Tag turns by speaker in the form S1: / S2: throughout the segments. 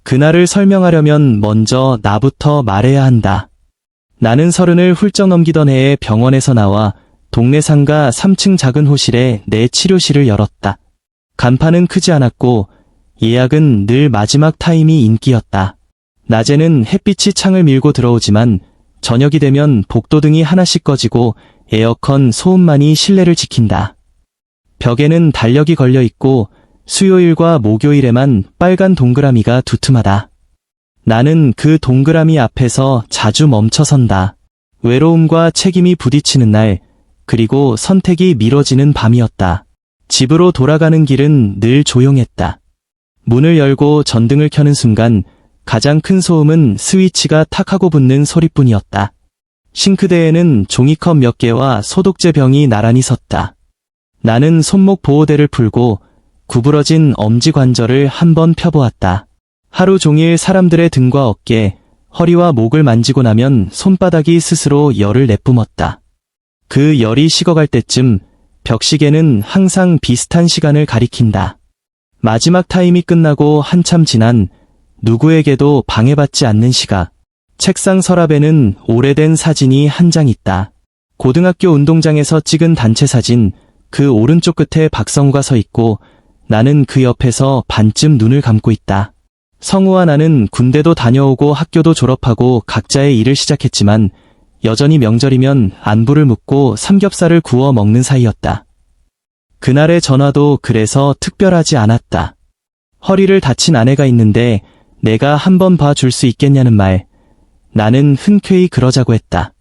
S1: 그날을 설명하려면 먼저 나부터 말해야 한다. 나는 30을 훌쩍 넘기던 해에 병원에서 나와 동네 상가 3층 작은 호실에 내 치료실을 열었다. 간판은 크지 않았고 예약은 늘 마지막 타임이 인기였다. 낮에는 햇빛이 창을 밀고 들어오지만 저녁이 되면 복도등이 하나씩 꺼지고 에어컨 소음만이 실내를 지킨다. 벽에는 달력이 걸려 있고 수요일과 목요일에만 빨간 동그라미가 두툼하다. 나는 그 동그라미 앞에서 자주 멈춰선다. 외로움과 책임이 부딪히는 날, 그리고 선택이 미뤄지는 밤이었다. 집으로 돌아가는 길은 늘 조용했다. 문을 열고 전등을 켜는 순간 가장 큰 소음은 스위치가 탁 하고 붙는 소리뿐이었다. 싱크대에는 종이컵 몇 개와 소독제 병이 나란히 섰다. 나는 손목 보호대를 풀고 구부러진 엄지 관절을 한번 펴보았다. 하루 종일 사람들의 등과 어깨, 허리와 목을 만지고 나면 손바닥이 스스로 열을 내뿜었다. 그 열이 식어갈 때쯤 벽시계는 항상 비슷한 시간을 가리킨다. 마지막 타임이 끝나고 한참 지난 누구에게도 방해받지 않는 시각. 책상 서랍에는 오래된 사진이 한 장 있다. 고등학교 운동장에서 찍은 단체 사진, 그 오른쪽 끝에 박성우가 서 있고 나는 그 옆에서 반쯤 눈을 감고 있다. 성우와 나는 군대도 다녀오고 학교도 졸업하고 각자의 일을 시작했지만 여전히 명절이면 안부를 묻고 삼겹살을 구워 먹는 사이였다. 그날의 전화도 그래서 특별하지 않았다. 허리를 다친 아내가 있는데 내가 한번 봐줄 수 있겠냐는 말. 나는 흔쾌히 그러자고 했다.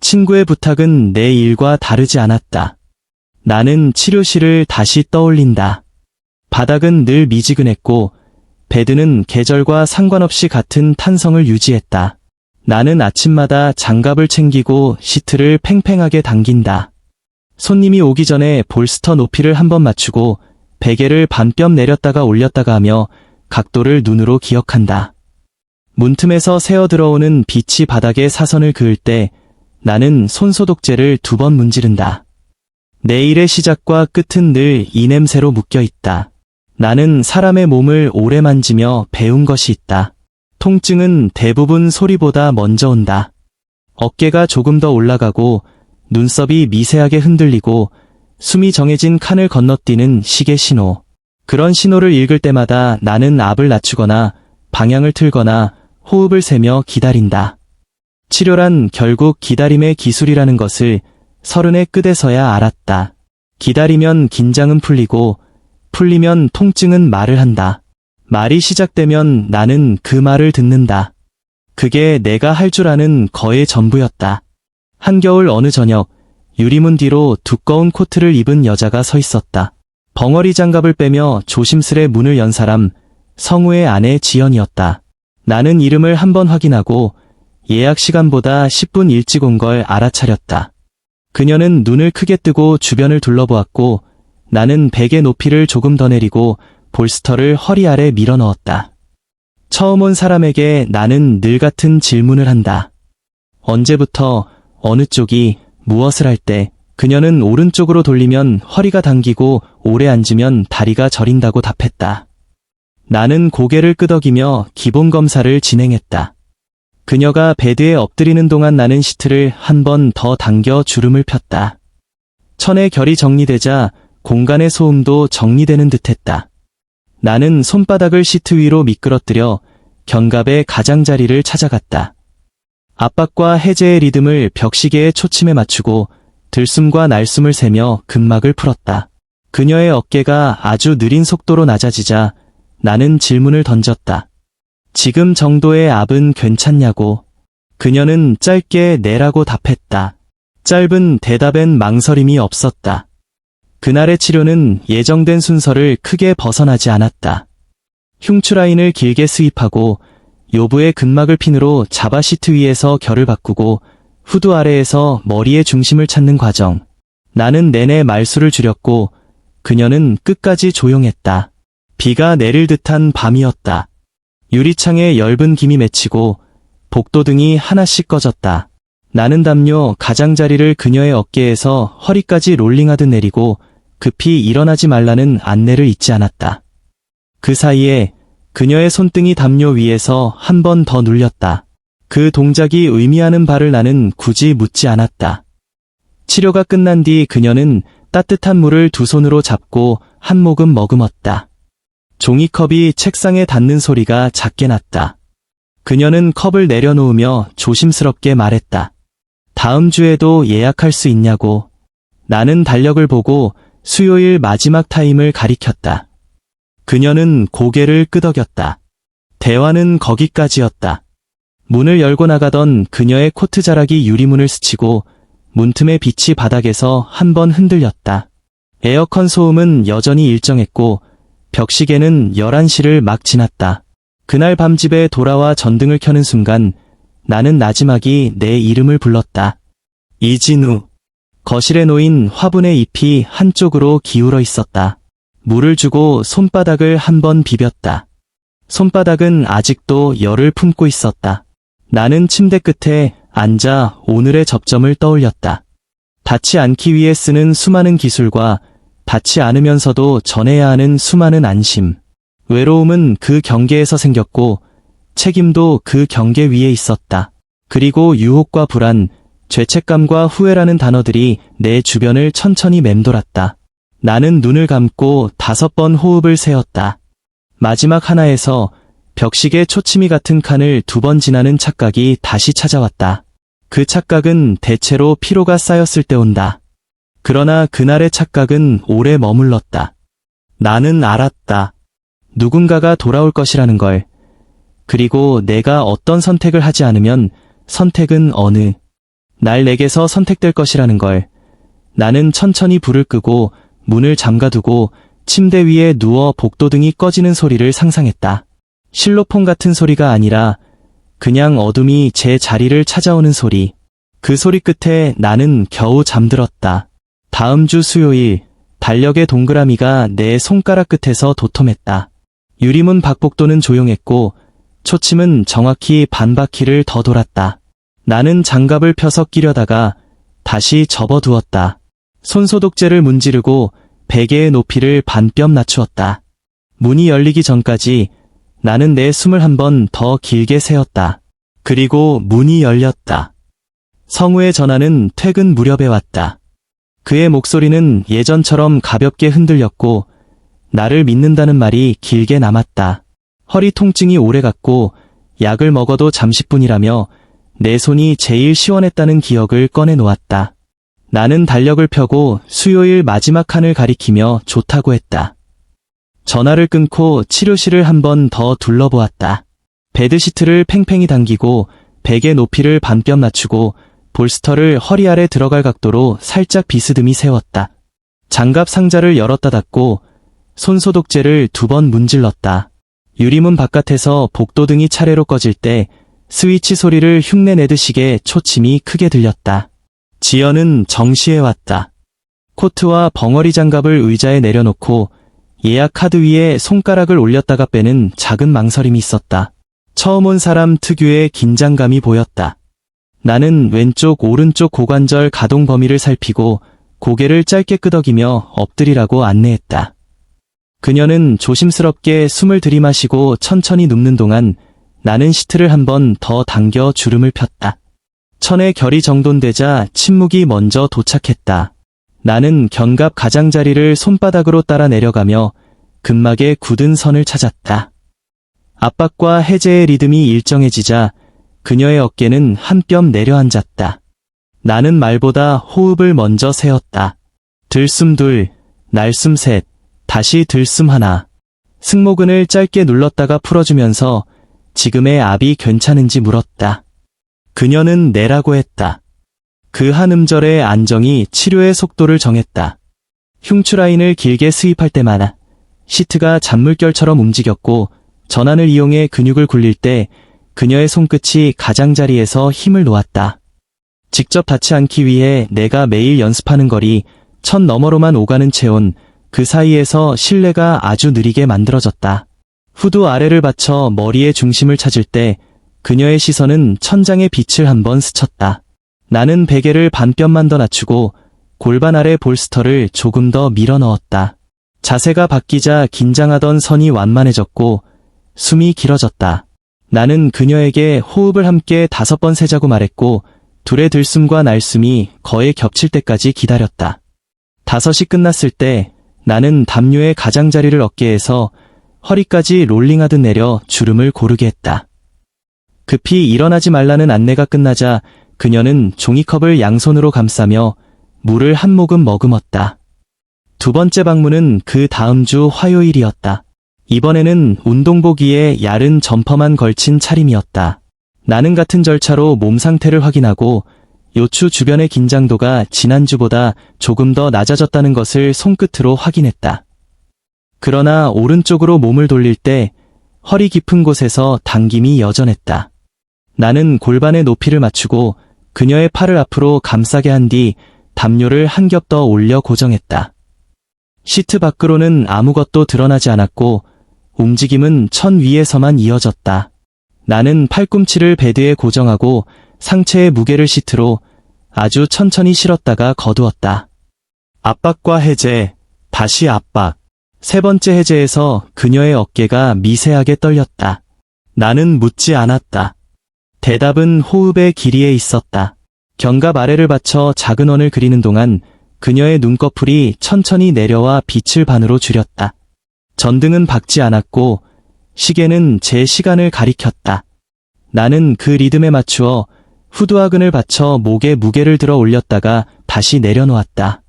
S1: 친구의 부탁은 내 일과 다르지 않았다. 나는 치료실을 다시 떠올린다. 바닥은 늘 미지근했고 베드는 계절과 상관없이 같은 탄성을 유지했다. 나는 아침마다 장갑을 챙기고 시트를 팽팽하게 당긴다. 손님이 오기 전에 볼스터 높이를 한번 맞추고 베개를 반뼘 내렸다가 올렸다가 하며 각도를 눈으로 기억한다. 문틈에서 새어 들어오는 빛이 바닥에 사선을 그을 때 나는 손소독제를 2번 문지른다. 내 일의 시작과 끝은 늘 이 냄새로 묶여 있다. 나는 사람의 몸을 오래 만지며 배운 것이 있다. 통증은 대부분 소리보다 먼저 온다. 어깨가 조금 더 올라가고 눈썹이 미세하게 흔들리고 숨이 정해진 칸을 건너뛰는 시계 신호. 그런 신호를 읽을 때마다 나는 압을 낮추거나 방향을 틀거나 호흡을 세며 기다린다. 치료란 결국 기다림의 기술이라는 것을 30의 끝에서야 알았다. 기다리면 긴장은 풀리고 풀리면 통증은 말을 한다. 말이 시작되면 나는 그 말을 듣는다. 그게 내가 할 줄 아는 거의 전부였다. 한겨울 어느 저녁 유리문 뒤로 두꺼운 코트를 입은 여자가 서 있었다. 벙어리 장갑을 빼며 조심스레 문을 연 사람, 성우의 아내 지연이었다. 나는 이름을 한번 확인하고 예약 시간보다 10분 일찍 온 걸 알아차렸다. 그녀는 눈을 크게 뜨고 주변을 둘러보았고 나는 베개 높이를 조금 더 내리고 볼스터를 허리 아래 밀어 넣었다. 처음 온 사람에게 나는 늘 같은 질문을 한다. 언제부터, 어느 쪽이, 무엇을 할 때, 그녀는 오른쪽으로 돌리면 허리가 당기고 오래 앉으면 다리가 저린다고 답했다. 나는 고개를 끄덕이며 기본 검사를 진행했다. 그녀가 베드에 엎드리는 동안 나는 시트를 한 번 더 당겨 주름을 폈다. 천의 결이 정리되자 공간의 소음도 정리되는 듯했다. 나는 손바닥을 시트 위로 미끄러뜨려 견갑의 가장자리를 찾아갔다. 압박과 해제의 리듬을 벽시계의 초침에 맞추고 들숨과 날숨을 세며 근막을 풀었다. 그녀의 어깨가 아주 느린 속도로 낮아지자 나는 질문을 던졌다. 지금 정도의 압은 괜찮냐고. 그녀는 짧게 네라고 답했다. 짧은 대답엔 망설임이 없었다. 그날의 치료는 예정된 순서를 크게 벗어나지 않았다. 흉추라인을 길게 스윕하고 요부의 근막을 핀으로 잡아 시트 위에서 결을 바꾸고 후두 아래에서 머리의 중심을 찾는 과정. 나는 내내 말수를 줄였고 그녀는 끝까지 조용했다. 비가 내릴 듯한 밤이었다. 유리창에 엷은 김이 맺히고 복도등이 하나씩 꺼졌다. 나는 담요 가장자리를 그녀의 어깨에서 허리까지 롤링하듯 내리고 급히 일어나지 말라는 안내를 잊지 않았다. 그 사이에 그녀의 손등이 담요 위에서 한 번 더 눌렸다. 그 동작이 의미하는 바를 나는 굳이 묻지 않았다. 치료가 끝난 뒤 그녀는 따뜻한 물을 두 손으로 잡고 한 모금 머금었다. 종이컵이 책상에 닿는 소리가 작게 났다. 그녀는 컵을 내려놓으며 조심스럽게 말했다. 다음 주에도 예약할 수 있냐고. 나는 달력을 보고 수요일 마지막 타임을 가리켰다. 그녀는 고개를 끄덕였다. 대화는 거기까지였다. 문을 열고 나가던 그녀의 코트 자락이 유리문을 스치고 문틈의 빛이 바닥에서 한 번 흔들렸다. 에어컨 소음은 여전히 일정했고 벽시계는 11시를 막 지났다. 그날 밤 집에 돌아와 전등을 켜는 순간 나는 나지막이 내 이름을 불렀다. 이진우. 거실에 놓인 화분의 잎이 한쪽으로 기울어 있었다. 물을 주고 손바닥을 한 번 비볐다. 손바닥은 아직도 열을 품고 있었다. 나는 침대 끝에 앉아 오늘의 접점을 떠올렸다. 닿지 않기 위해 쓰는 수많은 기술과 닿지 않으면서도 전해야 하는 수많은 안심. 외로움은 그 경계에서 생겼고 책임도 그 경계 위에 있었다. 그리고 유혹과 불안, 죄책감과 후회라는 단어들이 내 주변을 천천히 맴돌았다. 나는 눈을 감고 5번 호흡을 세었다. 마지막 하나에서 벽시계 초침이 같은 칸을 2번 지나는 착각이 다시 찾아왔다. 그 착각은 대체로 피로가 쌓였을 때 온다. 그러나 그날의 착각은 오래 머물렀다. 나는 알았다. 누군가가 돌아올 것이라는 걸. 그리고 내가 어떤 선택을 하지 않으면 선택은 어느 날 내게서 선택될 것이라는 걸. 나는 천천히 불을 끄고 문을 잠가두고 침대 위에 누워 복도등이 꺼지는 소리를 상상했다. 실로폰 같은 소리가 아니라 그냥 어둠이 제 자리를 찾아오는 소리. 그 소리 끝에 나는 겨우 잠들었다. 다음 주 수요일, 달력의 동그라미가 내 손가락 끝에서 도톰했다. 유리문 밖복도는 조용했고 초침은 정확히 반 바퀴를 더 돌았다. 나는 장갑을 펴서 끼려다가 다시 접어두었다. 손소독제를 문지르고 베개의 높이를 반뼘 낮추었다. 문이 열리기 전까지 나는 내 숨을 한 번 더 길게 세었다. 그리고 문이 열렸다. 성우의 전화는 퇴근 무렵에 왔다. 그의 목소리는 예전처럼 가볍게 흔들렸고 나를 믿는다는 말이 길게 남았다. 허리 통증이 오래갔고 약을 먹어도 잠시뿐이라며 내 손이 제일 시원했다는 기억을 꺼내 놓았다. 나는 달력을 펴고 수요일 마지막 칸을 가리키며 좋다고 했다. 전화를 끊고 치료실을 한 번 더 둘러보았다. 베드시트를 팽팽히 당기고 베개 높이를 반뼘 낮추고 볼스터를 허리 아래 들어갈 각도로 살짝 비스듬히 세웠다. 장갑 상자를 열었다 닫고 손소독제를 2번 문질렀다. 유리문 바깥에서 복도등이 차례로 꺼질 때 스위치 소리를 흉내내듯이게 초침이 크게 들렸다. 지연은 정시에 왔다. 코트와 벙어리 장갑을 의자에 내려놓고 예약 카드 위에 손가락을 올렸다가 빼는 작은 망설임이 있었다. 처음 온 사람 특유의 긴장감이 보였다. 나는 왼쪽 오른쪽 고관절 가동 범위를 살피고 고개를 짧게 끄덕이며 엎드리라고 안내했다. 그녀는 조심스럽게 숨을 들이마시고 천천히 눕는 동안 나는 시트를 한 번 더 당겨 주름을 폈다. 천의 결이 정돈되자 침묵이 먼저 도착했다. 나는 견갑 가장자리를 손바닥으로 따라 내려가며 근막에 굳은 선을 찾았다. 압박과 해제의 리듬이 일정해지자 그녀의 어깨는 한 뼘 내려앉았다. 나는 말보다 호흡을 먼저 세었다. 들숨 2, 날숨 3, 다시 들숨 1. 승모근을 짧게 눌렀다가 풀어주면서 지금의 압이 괜찮은지 물었다. 그녀는 내라고 했다. 그 한 음절의 안정이 치료의 속도를 정했다. 흉추라인을 길게 스윕할 때마다 시트가 잔물결처럼 움직였고 전환을 이용해 근육을 굴릴 때 그녀의 손끝이 가장자리에서 힘을 놓았다. 직접 닿지 않기 위해 내가 매일 연습하는 거리, 천 너머로만 오가는 체온, 그 사이에서 신뢰가 아주 느리게 만들어졌다. 후두 아래를 받쳐 머리의 중심을 찾을 때 그녀의 시선은 천장의 빛을 한번 스쳤다. 나는 베개를 반뼘만 더 낮추고 골반 아래 볼스터를 조금 더 밀어 넣었다. 자세가 바뀌자 긴장하던 선이 완만해졌고 숨이 길어졌다. 나는 그녀에게 호흡을 함께 5번 세자고 말했고 둘의 들숨과 날숨이 거의 겹칠 때까지 기다렸다. 5이 끝났을 때 나는 담요의 가장자리를 어깨에서 허리까지 롤링하듯 내려 주름을 고르게 했다. 급히 일어나지 말라는 안내가 끝나자 그녀는 종이컵을 양손으로 감싸며 물을 한 모금 머금었다. 2번째 방문은 그 다음 주 화요일이었다. 이번에는 운동복 위에 얇은 점퍼만 걸친 차림이었다. 나는 같은 절차로 몸 상태를 확인하고 요추 주변의 긴장도가 지난주보다 조금 더 낮아졌다는 것을 손끝으로 확인했다. 그러나 오른쪽으로 몸을 돌릴 때 허리 깊은 곳에서 당김이 여전했다. 나는 골반의 높이를 맞추고 그녀의 팔을 앞으로 감싸게 한 뒤 담요를 한 겹 더 올려 고정했다. 시트 밖으로는 아무것도 드러나지 않았고 움직임은 천 위에서만 이어졌다. 나는 팔꿈치를 베드에 고정하고 상체의 무게를 시트로 아주 천천히 실었다가 거두었다. 압박과 해제, 다시 압박. 3번째 해제에서 그녀의 어깨가 미세하게 떨렸다. 나는 묻지 않았다. 대답은 호흡의 길이에 있었다. 견갑 아래를 받쳐 작은 원을 그리는 동안 그녀의 눈꺼풀이 천천히 내려와 빛을 반으로 줄였다. 전등은 밝지 않았고 시계는 제 시간을 가리켰다. 나는 그 리듬에 맞추어 후두하근을 받쳐 목에 무게를 들어 올렸다가 다시 내려놓았다.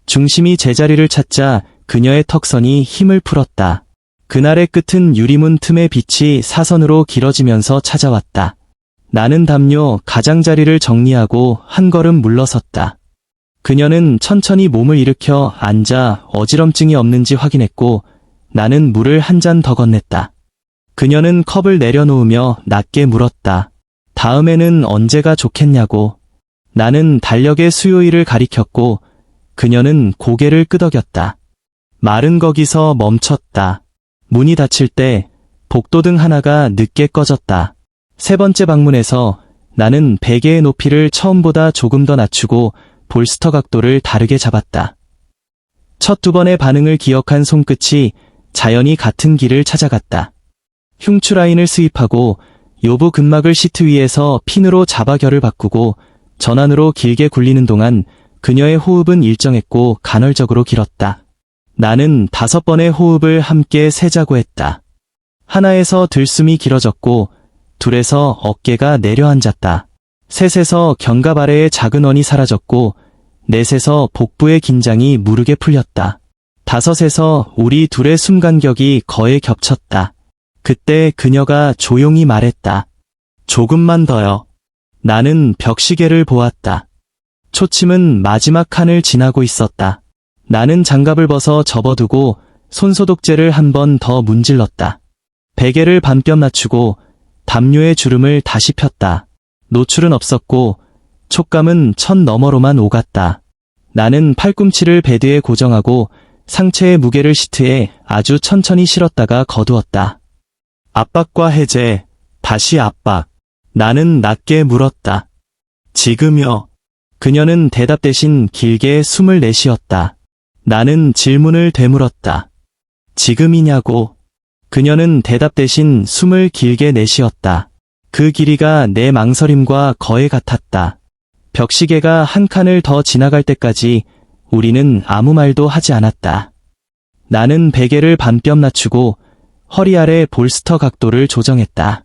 S1: 중심이 제자리를 찾자 그녀의 턱선이 힘을 풀었다. 그날의 끝은 유리문 틈의 빛이 사선으로 길어지면서 찾아왔다. 나는 담요 가장자리를 정리하고 한 걸음 물러섰다. 그녀는 천천히 몸을 일으켜 앉아 어지럼증이 없는지 확인했고 나는 물을 한 잔 더 건넸다. 그녀는 컵을 내려놓으며 낮게 물었다. 다음에는 언제가 좋겠냐고. 나는 달력의 수요일을 가리켰고 그녀는 고개를 끄덕였다. 말은 거기서 멈췄다. 문이 닫힐 때 복도등 하나가 늦게 꺼졌다. 3번째 방문에서 나는 베개의 높이를 처음보다 조금 더 낮추고 볼스터 각도를 다르게 잡았다. 첫 2번의 반응을 기억한 손끝이 자연히 같은 길을 찾아갔다. 흉추 라인을 스윕하고 요부 근막을 시트 위에서 핀으로 잡아 결을 바꾸고 전환으로 길게 굴리는 동안 그녀의 호흡은 일정했고 간헐적으로 길었다. 나는 5번의 호흡을 함께 세자고 했다. 하나에서 들숨이 길어졌고 둘에서 어깨가 내려앉았다. 셋에서 견갑 아래의 작은 원이 사라졌고 넷에서 복부의 긴장이 무르게 풀렸다. 5에서 우리 둘의 숨 간격이 거의 겹쳤다. 그때 그녀가 조용히 말했다. 조금만 더요. 나는 벽시계를 보았다. 초침은 마지막 칸을 지나고 있었다. 나는 장갑을 벗어 접어두고 손소독제를 한 번 더 문질렀다. 베개를 반뼘 낮추고 담요의 주름을 다시 폈다. 노출은 없었고 촉감은 천 너머로만 오갔다. 나는 팔꿈치를 베드에 고정하고 상체의 무게를 시트에 아주 천천히 실었다가 거두었다. 압박과 해제, 다시 압박. 나는 낮게 물었다. 지금요. 그녀는 대답 대신 길게 숨을 내쉬었다. 나는 질문을 되물었다. 지금이냐고. 그녀는 대답 대신 숨을 길게 내쉬었다. 그 길이가 내 망설임과 거의 같았다. 벽시계가 한 칸을 더 지나갈 때까지 우리는 아무 말도 하지 않았다. 나는 베개를 반뼘 낮추고 허리 아래 볼스터 각도를 조정했다.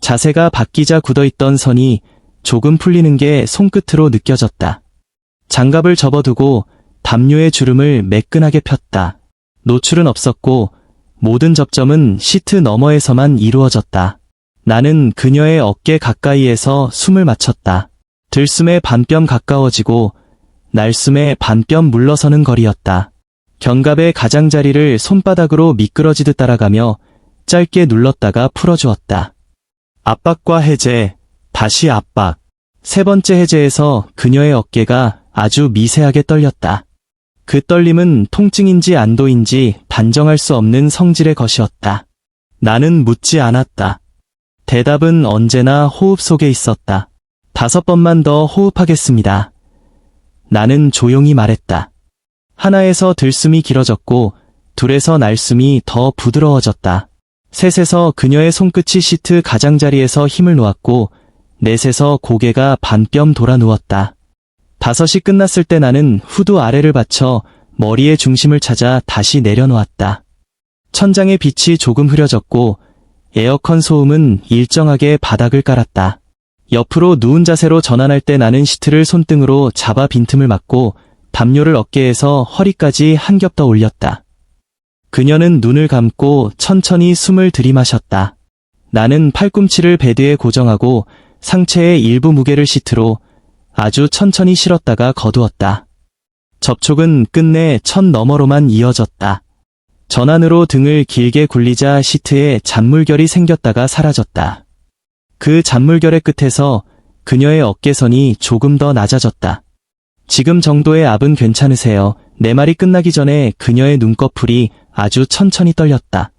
S1: 자세가 바뀌자 굳어있던 선이 조금 풀리는 게 손끝으로 느껴졌다. 장갑을 접어두고 담요의 주름을 매끈하게 폈다. 노출은 없었고 모든 접점은 시트 너머에서만 이루어졌다. 나는 그녀의 어깨 가까이에서 숨을 맞췄다. 들숨에 반뼘 가까워지고 날숨에 반뼘 물러서는 거리였다. 견갑의 가장자리를 손바닥으로 미끄러지듯 따라가며 짧게 눌렀다가 풀어주었다. 압박과 해제, 다시 압박. 3번째 해제에서 그녀의 어깨가 아주 미세하게 떨렸다. 그 떨림은 통증인지 안도인지 단정할 수 없는 성질의 것이었다. 나는 묻지 않았다. 대답은 언제나 호흡 속에 있었다. 5번만 더 호흡하겠습니다. 나는 조용히 말했다. 하나에서 들숨이 길어졌고 둘에서 날숨이 더 부드러워졌다. 셋에서 그녀의 손끝이 시트 가장자리에서 힘을 놓았고 넷에서 고개가 반뼘 돌아 누웠다. 5이 끝났을 때 나는 후드 아래를 받쳐 머리의 중심을 찾아 다시 내려놓았다. 천장의 빛이 조금 흐려졌고 에어컨 소음은 일정하게 바닥을 깔았다. 옆으로 누운 자세로 전환할 때 나는 시트를 손등으로 잡아 빈틈을 막고 담요를 어깨에서 허리까지 한 겹 더 올렸다. 그녀는 눈을 감고 천천히 숨을 들이마셨다. 나는 팔꿈치를 베드에 고정하고 상체의 일부 무게를 시트로 아주 천천히 실었다가 거두었다. 접촉은 끝내 천 너머로만 이어졌다. 전환으로 등을 길게 굴리자 시트에 잔물결이 생겼다가 사라졌다. 그 잔물결의 끝에서 그녀의 어깨선이 조금 더 낮아졌다. 지금 정도의 압은 괜찮으세요? 내 말이 끝나기 전에 그녀의 눈꺼풀이 아주 천천히 떨렸다.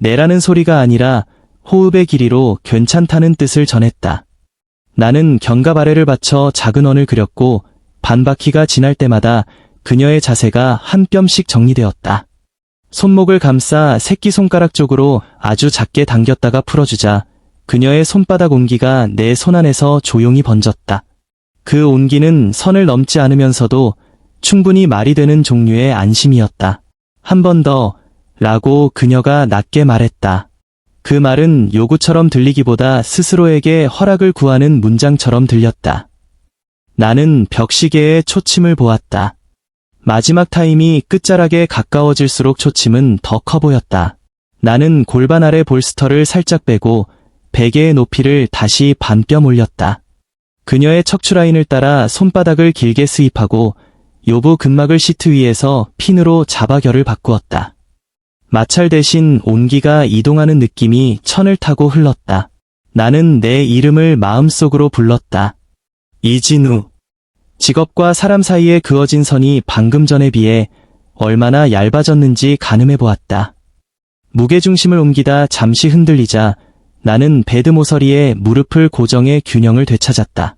S1: 내라는 소리가 아니라 호흡의 길이로 괜찮다는 뜻을 전했다. 나는 견갑 아래를 받쳐 작은 원을 그렸고 반바퀴가 지날 때마다 그녀의 자세가 한 뼘씩 정리되었다. 손목을 감싸 새끼손가락 쪽으로 아주 작게 당겼다가 풀어주자 그녀의 손바닥 온기가 내 손 안에서 조용히 번졌다. 그 온기는 선을 넘지 않으면서도 충분히 말이 되는 종류의 안심이었다. 한 번 더, 라고 그녀가 낮게 말했다. 그 말은 요구처럼 들리기보다 스스로에게 허락을 구하는 문장처럼 들렸다. 나는 벽시계에 초침을 보았다. 마지막 타임이 끝자락에 가까워질수록 초침은 더 커 보였다. 나는 골반 아래 볼스터를 살짝 빼고 베개의 높이를 다시 반뼘 올렸다. 그녀의 척추라인을 따라 손바닥을 길게 스윕하고 요부 근막을 시트 위에서 핀으로 잡아결을 바꾸었다. 마찰 대신 온기가 이동하는 느낌이 천을 타고 흘렀다. 나는 내 이름을 마음속으로 불렀다. 이진우. 직업과 사람 사이에 그어진 선이 방금 전에 비해 얼마나 얇아졌는지 가늠해 보았다. 무게중심을 옮기다 잠시 흔들리자 나는 베드 모서리에 무릎을 고정해 균형을 되찾았다.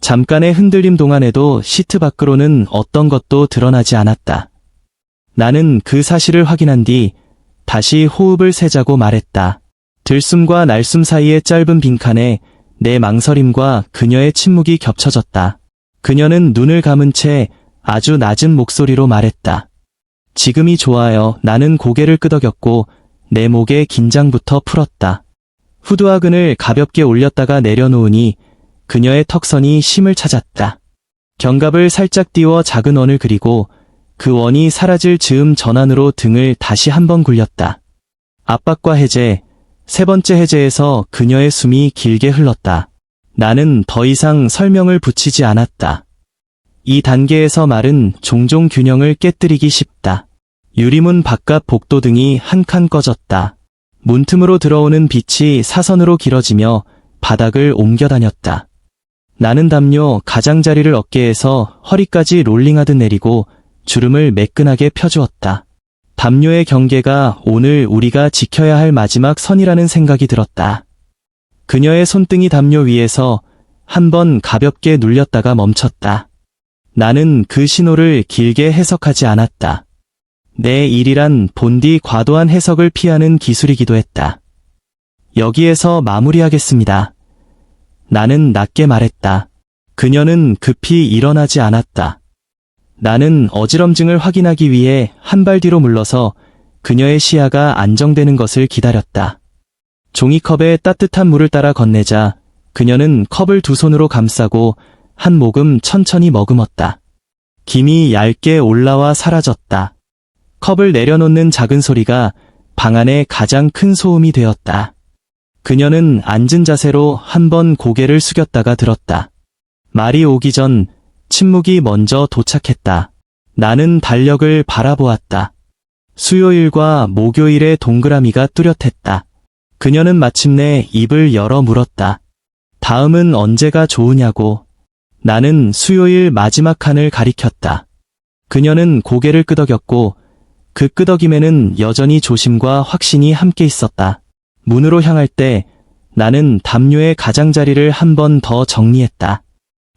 S1: 잠깐의 흔들림 동안에도 시트 밖으로는 어떤 것도 드러나지 않았다. 나는 그 사실을 확인한 뒤 다시 호흡을 세자고 말했다. 들숨과 날숨 사이의 짧은 빈칸에 내 망설임과 그녀의 침묵이 겹쳐졌다. 그녀는 눈을 감은 채 아주 낮은 목소리로 말했다. 지금이 좋아요. 나는 고개를 끄덕였고 내 목에 긴장부터 풀었다. 후드와근을 가볍게 올렸다가 내려놓으니 그녀의 턱선이 심을 찾았다. 견갑을 살짝 띄워 작은 원을 그리고 그 원이 사라질 즈음 전환으로 등을 다시 한번 굴렸다. 압박과 해제, 세 번째 해제에서 그녀의 숨이 길게 흘렀다. 나는 더 이상 설명을 붙이지 않았다. 이 단계에서 말은 종종 균형을 깨뜨리기 쉽다. 유리문 바깥 복도등이 한 칸 꺼졌다. 문틈으로 들어오는 빛이 사선으로 길어지며 바닥을 옮겨다녔다. 나는 담요 가장자리를 어깨에서 허리까지 롤링하듯 내리고 주름을 매끈하게 펴주었다. 담요의 경계가 오늘 우리가 지켜야 할 마지막 선이라는 생각이 들었다. 그녀의 손등이 담요 위에서 한번 가볍게 눌렸다가 멈췄다. 나는 그 신호를 길게 해석하지 않았다. 내 일이란 본디 과도한 해석을 피하는 기술이기도 했다. 여기에서 마무리하겠습니다. 나는 낮게 말했다. 그녀는 급히 일어나지 않았다. 나는 어지럼증을 확인하기 위해 한 발 뒤로 물러서 그녀의 시야가 안정되는 것을 기다렸다. 종이컵에 따뜻한 물을 따라 건네자 그녀는 컵을 두 손으로 감싸고 한 모금 천천히 머금었다. 김이 얇게 올라와 사라졌다. 컵을 내려놓는 작은 소리가 방 안의 가장 큰 소음이 되었다. 그녀는 앉은 자세로 한번 고개를 숙였다가 들었다. 말이 오기 전 침묵이 먼저 도착했다. 나는 달력을 바라보았다. 수요일과 목요일의 동그라미가 뚜렷했다. 그녀는 마침내 입을 열어 물었다. 다음은 언제가 좋으냐고. 나는 수요일 마지막 칸을 가리켰다. 그녀는 고개를 끄덕였고 그 끄덕임에는 여전히 조심과 확신이 함께 있었다. 문으로 향할 때 나는 담요의 가장자리를 한 번 더 정리했다.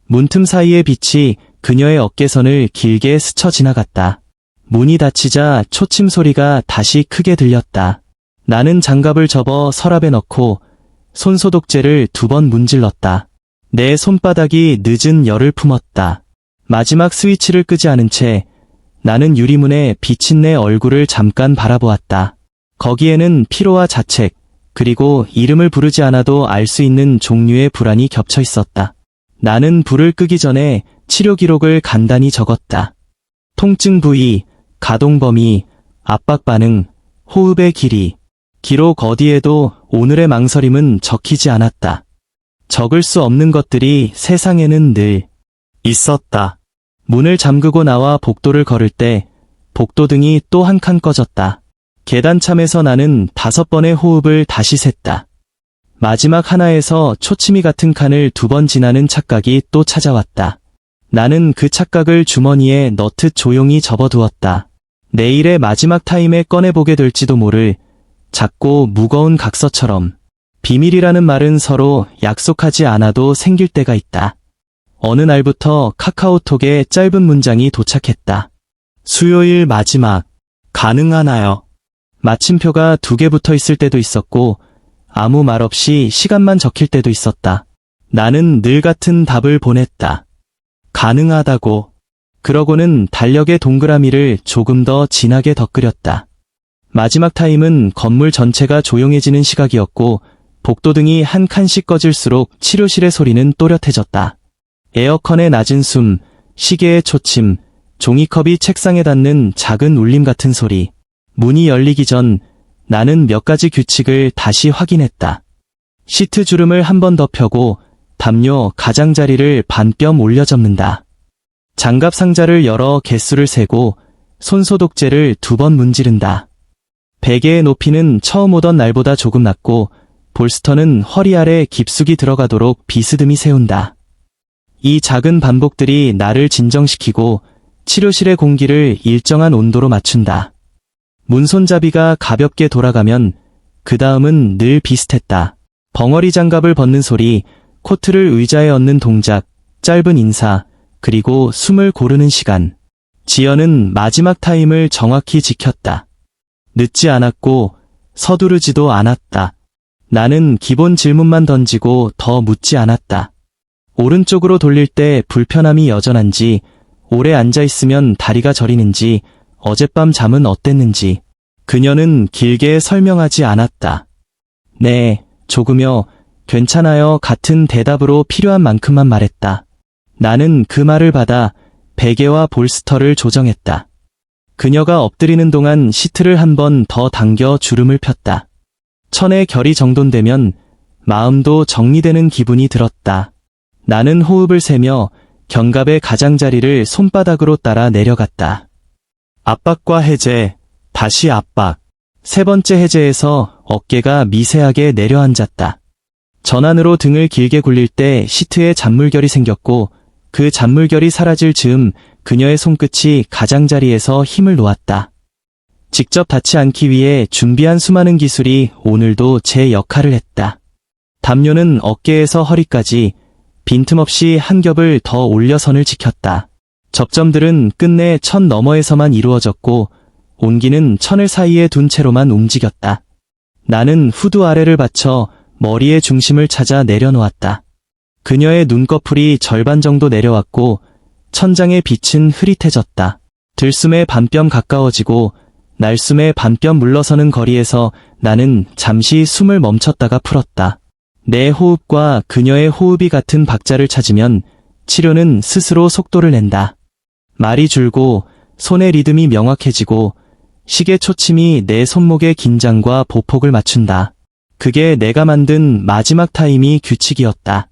S1: 문틈 사이의 빛이 그녀의 어깨선을 길게 스쳐 지나갔다. 문이 닫히자 초침 소리가 다시 크게 들렸다. 나는 장갑을 접어 서랍에 넣고 손소독제를 2번 문질렀다. 내 손바닥이 늦은 열을 품었다. 마지막 스위치를 끄지 않은 채 나는 유리문에 비친 내 얼굴을 잠깐 바라보았다. 거기에는 피로와 자책, 그리고 이름을 부르지 않아도 알 수 있는 종류의 불안이 겹쳐 있었다. 나는 불을 끄기 전에 치료 기록을 간단히 적었다. 통증 부위, 가동 범위, 압박 반응, 호흡의 길이. 기록 어디에도 오늘의 망설임은 적히지 않았다. 적을 수 없는 것들이 세상에는 늘 있었다. 문을 잠그고 나와 복도를 걸을 때 복도등이 또 한 칸 꺼졌다. 계단참에서 나는 5번의 호흡을 다시 셌다. 마지막 하나에서 초침이 같은 칸을 2번 지나는 착각이 또 찾아왔다. 나는 그 착각을 주머니에 넣듯 조용히 접어두었다. 내일의 마지막 타임에 꺼내보게 될지도 모를 작고 무거운 각서처럼. 비밀이라는 말은 서로 약속하지 않아도 생길 때가 있다. 어느 날부터 카카오톡에 짧은 문장이 도착했다. 수요일 마지막, 가능하나요? 마침표가 2개 붙어 있을 때도 있었고 아무 말 없이 시간만 적힐 때도 있었다. 나는 늘 같은 답을 보냈다. 가능하다고. 그러고는 달력의 동그라미를 조금 더 진하게 덧그렸다. 마지막 타임은 건물 전체가 조용해지는 시각이었고 복도등이 한 칸씩 꺼질수록 치료실의 소리는 또렷해졌다. 에어컨의 낮은 숨, 시계의 초침, 종이컵이 책상에 닿는 작은 울림 같은 소리. 문이 열리기 전 나는 몇 가지 규칙을 다시 확인했다. 시트 주름을 한 번 더 펴고 담요 가장자리를 반뼘 올려 접는다. 장갑 상자를 열어 개수를 세고 손소독제를 2번 문지른다. 베개의 높이는 처음 오던 날보다 조금 낮고 볼스터는 허리 아래 깊숙이 들어가도록 비스듬히 세운다. 이 작은 반복들이 나를 진정시키고 치료실의 공기를 일정한 온도로 맞춘다. 문 손잡이가 가볍게 돌아가면 그 다음은 늘 비슷했다. 벙어리 장갑을 벗는 소리, 코트를 의자에 얹는 동작, 짧은 인사, 그리고 숨을 고르는 시간. 지연은 마지막 타임을 정확히 지켰다. 늦지 않았고 서두르지도 않았다. 나는 기본 질문만 던지고 더 묻지 않았다. 오른쪽으로 돌릴 때 불편함이 여전한지, 오래 앉아있으면 다리가 저리는지, 어젯밤 잠은 어땠는지. 그녀는 길게 설명하지 않았다. 네, 조금요, 괜찮아요 같은 대답으로 필요한 만큼만 말했다. 나는 그 말을 받아 베개와 볼스터를 조정했다. 그녀가 엎드리는 동안 시트를 한 번 더 당겨 주름을 폈다. 천의 결이 정돈되면 마음도 정리되는 기분이 들었다. 나는 호흡을 세며 견갑의 가장자리를 손바닥으로 따라 내려갔다. 압박과 해제, 다시 압박. 3번째 해제에서 어깨가 미세하게 내려앉았다. 전환으로 등을 길게 굴릴 때 시트에 잔물결이 생겼고 그 잔물결이 사라질 즈음 그녀의 손끝이 가장자리에서 힘을 놓았다. 직접 닿지 않기 위해 준비한 수많은 기술이 오늘도 제 역할을 했다. 담요는 어깨에서 허리까지 빈틈없이 한 겹을 더 올려 선을 지켰다. 접점들은 끝내 천 너머에서만 이루어졌고 온기는 천을 사이에 둔 채로만 움직였다. 나는 후두 아래를 받쳐 머리의 중심을 찾아 내려놓았다. 그녀의 눈꺼풀이 절반 정도 내려왔고 천장의 빛은 흐릿해졌다. 들숨에 반뼘 가까워지고 날숨에 반뼘 물러서는 거리에서 나는 잠시 숨을 멈췄다가 풀었다. 내 호흡과 그녀의 호흡이 같은 박자를 찾으면 치료는 스스로 속도를 낸다. 말이 줄고 손의 리듬이 명확해지고 시계 초침이 내 손목의 긴장과 보폭을 맞춘다. 그게 내가 만든 마지막 타임이 규칙이었다.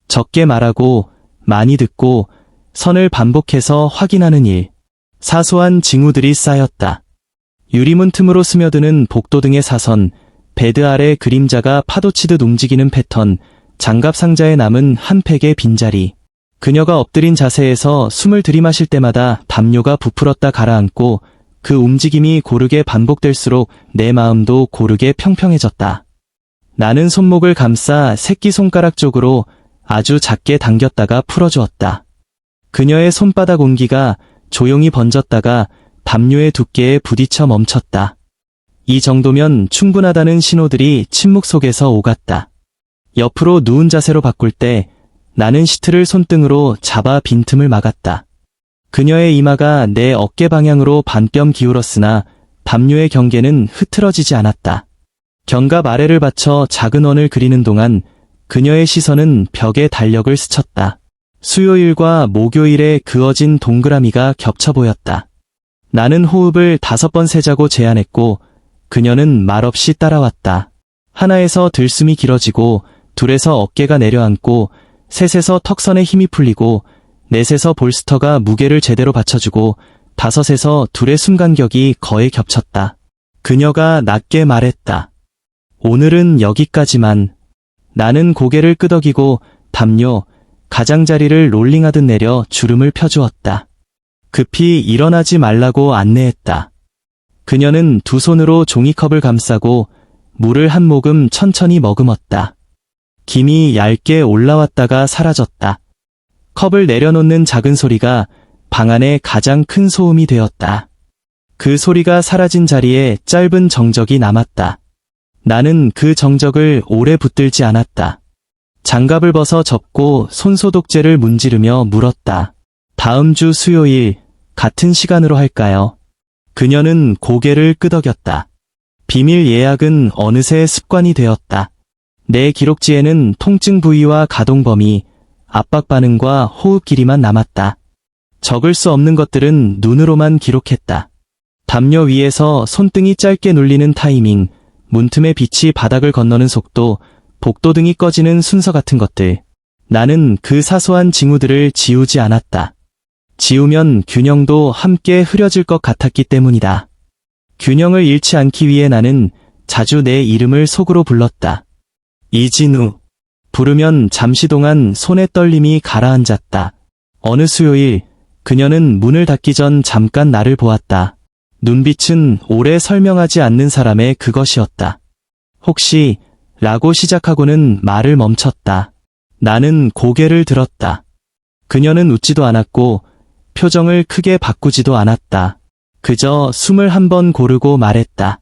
S1: 적게 말하고 많이 듣고 선을 반복해서 확인하는 일. 사소한 징후들이 쌓였다. 유리문 틈으로 스며드는 복도등의 사선, 베드 아래 그림자가 파도치듯 움직이는 패턴, 장갑 상자에 남은 한 팩의 빈자리. 그녀가 엎드린 자세에서 숨을 들이마실 때마다 담요가 부풀었다 가라앉고 그 움직임이 고르게 반복될수록 내 마음도 고르게 평평해졌다. 나는 손목을 감싸 새끼손가락 쪽으로 아주 작게 당겼다가 풀어주었다. 그녀의 손바닥 온기가 조용히 번졌다가 담요의 두께에 부딪혀 멈췄다. 이 정도면 충분하다는 신호들이 침묵 속에서 오갔다. 옆으로 누운 자세로 바꿀 때 나는 시트를 손등으로 잡아 빈틈을 막았다. 그녀의 이마가 내 어깨 방향으로 반뼘 기울었으나 담요의 경계는 흐트러지지 않았다. 견갑 아래를 받쳐 작은 원을 그리는 동안 그녀의 시선은 벽에 달력을 스쳤다. 수요일과 목요일에 그어진 동그라미가 겹쳐 보였다. 나는 호흡을 5번 세자고 제안했고 그녀는 말없이 따라왔다. 하나에서 들숨이 길어지고, 둘에서 어깨가 내려앉고, 셋에서 턱선에 힘이 풀리고, 넷에서 볼스터가 무게를 제대로 받쳐주고, 5에서 둘의 숨간격이 거의 겹쳤다. 그녀가 낮게 말했다. 오늘은 여기까지만. 나는 고개를 끄덕이고 담요, 가장자리를 롤링하듯 내려 주름을 펴주었다. 급히 일어나지 말라고 안내했다. 그녀는 두 손으로 종이컵을 감싸고 물을 한 모금 천천히 머금었다. 김이 얇게 올라왔다가 사라졌다. 컵을 내려놓는 작은 소리가 방 안의 가장 큰 소음이 되었다. 그 소리가 사라진 자리에 짧은 정적이 남았다. 나는 그 정적을 오래 붙들지 않았다. 장갑을 벗어 접고 손소독제를 문지르며 물었다. 다음 주 수요일 같은 시간으로 할까요? 그녀는 고개를 끄덕였다. 비밀 예약은 어느새 습관이 되었다. 내 기록지에는 통증 부위와 가동 범위, 압박 반응과 호흡 길이만 남았다. 적을 수 없는 것들은 눈으로만 기록했다. 담요 위에서 손등이 짧게 눌리는 타이밍, 문틈의 빛이 바닥을 건너는 속도, 복도등이 꺼지는 순서 같은 것들. 나는 그 사소한 징후들을 지우지 않았다. 지우면 균형도 함께 흐려질 것 같았기 때문이다. 균형을 잃지 않기 위해 나는 자주 내 이름을 속으로 불렀다. 이진우. 부르면 잠시 동안 손의 떨림이 가라앉았다. 어느 수요일, 그녀는 문을 닫기 전 잠깐 나를 보았다. 눈빛은 오래 설명하지 않는 사람의 그것이었다. 혹시, 라고 시작하고는 말을 멈췄다. 나는 고개를 들었다. 그녀는 웃지도 않았고, 표정을 크게 바꾸지도 않았다. 그저 숨을 한 번 고르고 말했다.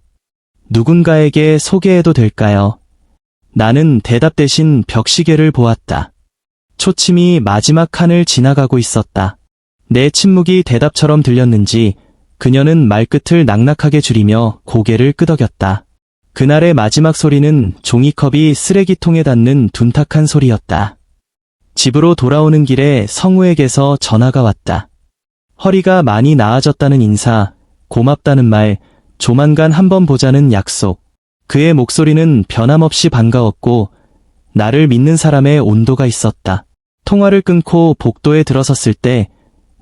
S1: 누군가에게 소개해도 될까요? 나는 대답 대신 벽시계를 보았다. 초침이 마지막 칸을 지나가고 있었다. 내 침묵이 대답처럼 들렸는지 그녀는 말끝을 낙낙하게 줄이며 고개를 끄덕였다. 그날의 마지막 소리는 종이컵이 쓰레기통에 닿는 둔탁한 소리였다. 집으로 돌아오는 길에 성우에게서 전화가 왔다. 허리가 많이 나아졌다는 인사, 고맙다는 말, 조만간 한번 보자는 약속. 그의 목소리는 변함없이 반가웠고 나를 믿는 사람의 온도가 있었다. 통화를 끊고 복도에 들어섰을 때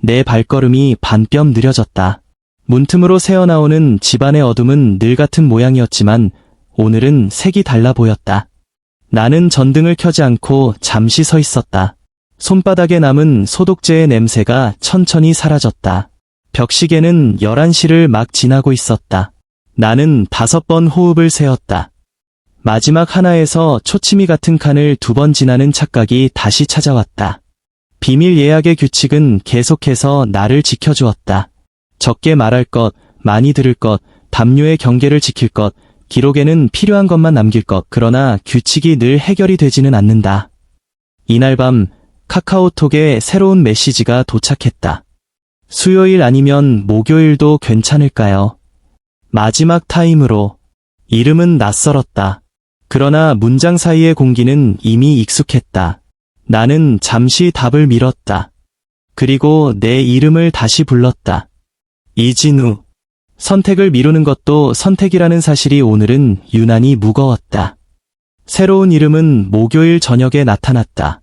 S1: 내 발걸음이 반뼘 느려졌다. 문틈으로 새어나오는 집안의 어둠은 늘 같은 모양이었지만 오늘은 색이 달라 보였다. 나는 전등을 켜지 않고 잠시 서 있었다. 손바닥에 남은 소독제의 냄새가 천천히 사라졌다. 벽시계는 11시를 막 지나고 있었다. 나는 5번 호흡을 세었다. 마지막 하나에서 초치미 같은 칸을 2번 지나는 착각이 다시 찾아왔다. 비밀 예약의 규칙은 계속해서 나를 지켜주었다. 적게 말할 것, 많이 들을 것, 담요의 경계를 지킬 것, 기록에는 필요한 것만 남길 것. 그러나 규칙이 늘 해결이 되지는 않는다. 이날 밤 카카오톡에 새로운 메시지가 도착했다. 수요일 아니면 목요일도 괜찮을까요? 마지막 타임으로. 이름은 낯설었다. 그러나 문장 사이의 공기는 이미 익숙했다. 나는 잠시 답을 미뤘다. 그리고 내 이름을 다시 불렀다. 이진우. 선택을 미루는 것도 선택이라는 사실이 오늘은 유난히 무거웠다. 새로운 이름은 목요일 저녁에 나타났다.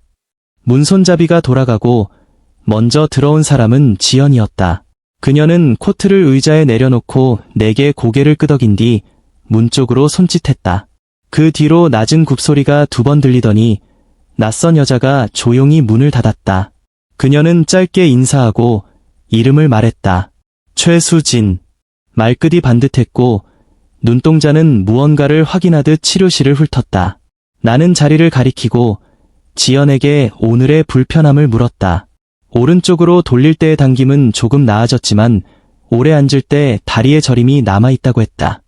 S1: 문손잡이가 돌아가고 먼저 들어온 사람은 지연이었다. 그녀는 코트를 의자에 내려놓고 내게 고개를 끄덕인 뒤 문 쪽으로 손짓했다. 그 뒤로 낮은 굽소리가 2번 들리더니 낯선 여자가 조용히 문을 닫았다. 그녀는 짧게 인사하고 이름을 말했다. 최수진. 말끝이 반듯했고 눈동자는 무언가를 확인하듯 치료실을 훑었다. 나는 자리를 가리키고 지연에게 오늘의 불편함을 물었다. 오른쪽으로 돌릴 때의 당김은 조금 나아졌지만 오래 앉을 때 다리의 저림이 남아있다고 했다.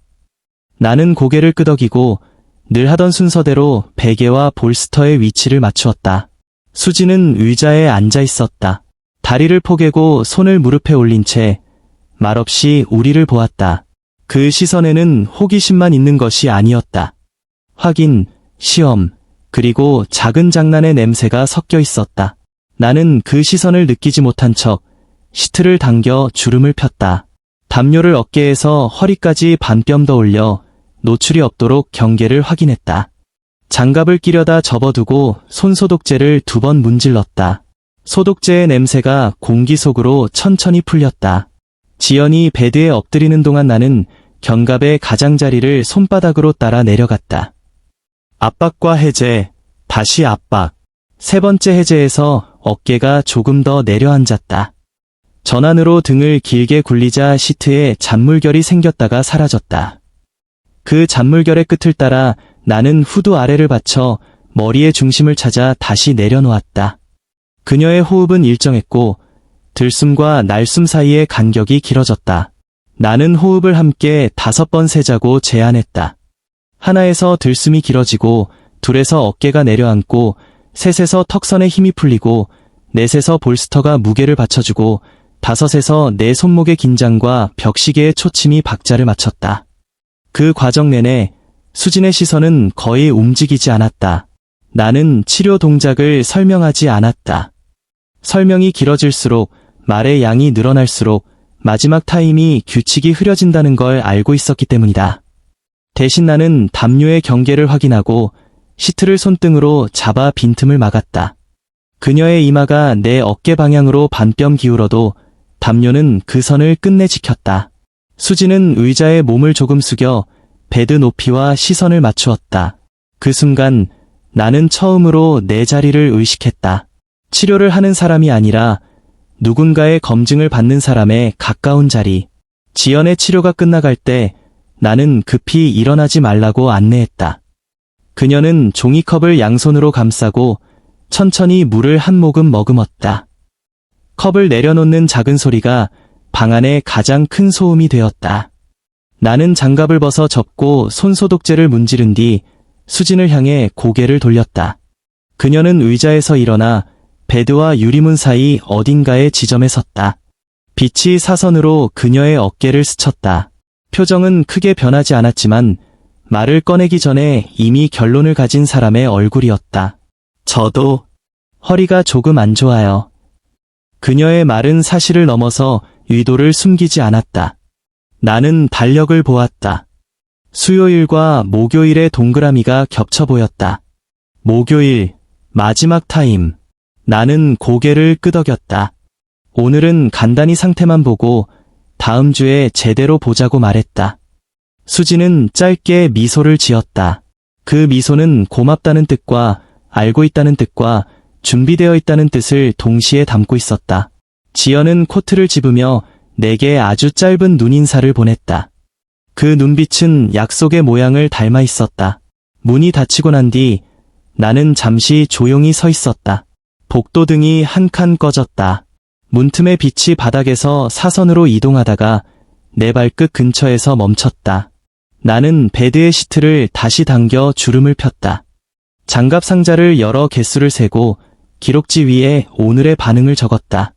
S1: 나는 고개를 끄덕이고 늘 하던 순서대로 베개와 볼스터의 위치를 맞추었다. 수지는 의자에 앉아 있었다. 다리를 포개고 손을 무릎에 올린 채 말없이 우리를 보았다. 그 시선에는 호기심만 있는 것이 아니었다. 확인, 시험, 그리고 작은 장난의 냄새가 섞여 있었다. 나는 그 시선을 느끼지 못한 척 시트를 당겨 주름을 폈다. 담요를 어깨에서 허리까지 반뼘 더 올려 노출이 없도록 경계를 확인했다. 장갑을 끼려다 접어두고 손소독제를 2번 문질렀다. 소독제의 냄새가 공기 속으로 천천히 풀렸다. 지연이 베드에 엎드리는 동안 나는 견갑의 가장자리를 손바닥으로 따라 내려갔다. 압박과 해제, 다시 압박. 3번째 해제에서 어깨가 조금 더 내려앉았다. 전환으로 등을 길게 굴리자 시트에 잔물결이 생겼다가 사라졌다. 그 잔물결의 끝을 따라 나는 후두 아래를 받쳐 머리의 중심을 찾아 다시 내려놓았다. 그녀의 호흡은 일정했고 들숨과 날숨 사이의 간격이 길어졌다. 나는 호흡을 함께 5번 세자고 제안했다. 하나에서 들숨이 길어지고, 둘에서 어깨가 내려앉고, 셋에서 턱선에 힘이 풀리고, 넷에서 볼스터가 무게를 받쳐주고, 5에서 내 손목의 긴장과 벽시계의 초침이 박자를 맞췄다. 그 과정 내내 수진의 시선은 거의 움직이지 않았다. 나는 치료 동작을 설명하지 않았다. 설명이 길어질수록 말의 양이 늘어날수록 마지막 타임이 규칙이 흐려진다는 걸 알고 있었기 때문이다. 대신 나는 담요의 경계를 확인하고 시트를 손등으로 잡아 빈틈을 막았다. 그녀의 이마가 내 어깨 방향으로 반뼘 기울어도 담요는 그 선을 끝내 지켰다. 수지는 의자에 몸을 조금 숙여 베드 높이와 시선을 맞추었다. 그 순간 나는 처음으로 내 자리를 의식했다. 치료를 하는 사람이 아니라 누군가의 검증을 받는 사람의 가까운 자리. 지연의 치료가 끝나갈 때 나는 급히 일어나지 말라고 안내했다. 그녀는 종이컵을 양손으로 감싸고 천천히 물을 한 모금 머금었다. 컵을 내려놓는 작은 소리가 방 안의 가장 큰 소음이 되었다. 나는 장갑을 벗어 접고 손소독제를 문지른 뒤 수진을 향해 고개를 돌렸다. 그녀는 의자에서 일어나 베드와 유리문 사이 어딘가에 지점에 섰다. 빛이 사선으로 그녀의 어깨를 스쳤다. 표정은 크게 변하지 않았지만 말을 꺼내기 전에 이미 결론을 가진 사람의 얼굴이었다. 저도 허리가 조금 안 좋아요. 그녀의 말은 사실을 넘어서 의도를 숨기지 않았다. 나는 달력을 보았다. 수요일과 목요일의 동그라미가 겹쳐 보였다. 목요일, 마지막 타임. 나는 고개를 끄덕였다. 오늘은 간단히 상태만 보고 다음 주에 제대로 보자고 말했다. 수지는 짧게 미소를 지었다. 그 미소는 고맙다는 뜻과 알고 있다는 뜻과 준비되어 있다는 뜻을 동시에 담고 있었다. 지연은 코트를 집으며 내게 아주 짧은 눈인사를 보냈다. 그 눈빛은 약속의 모양을 닮아 있었다. 문이 닫히고 난 뒤 나는 잠시 조용히 서 있었다. 복도등이 한 칸 꺼졌다. 문틈의 빛이 바닥에서 사선으로 이동하다가 내 발끝 근처에서 멈췄다. 나는 베드의 시트를 다시 당겨 주름을 폈다. 장갑 상자를 열어 개수를 세고 기록지 위에 오늘의 반응을 적었다.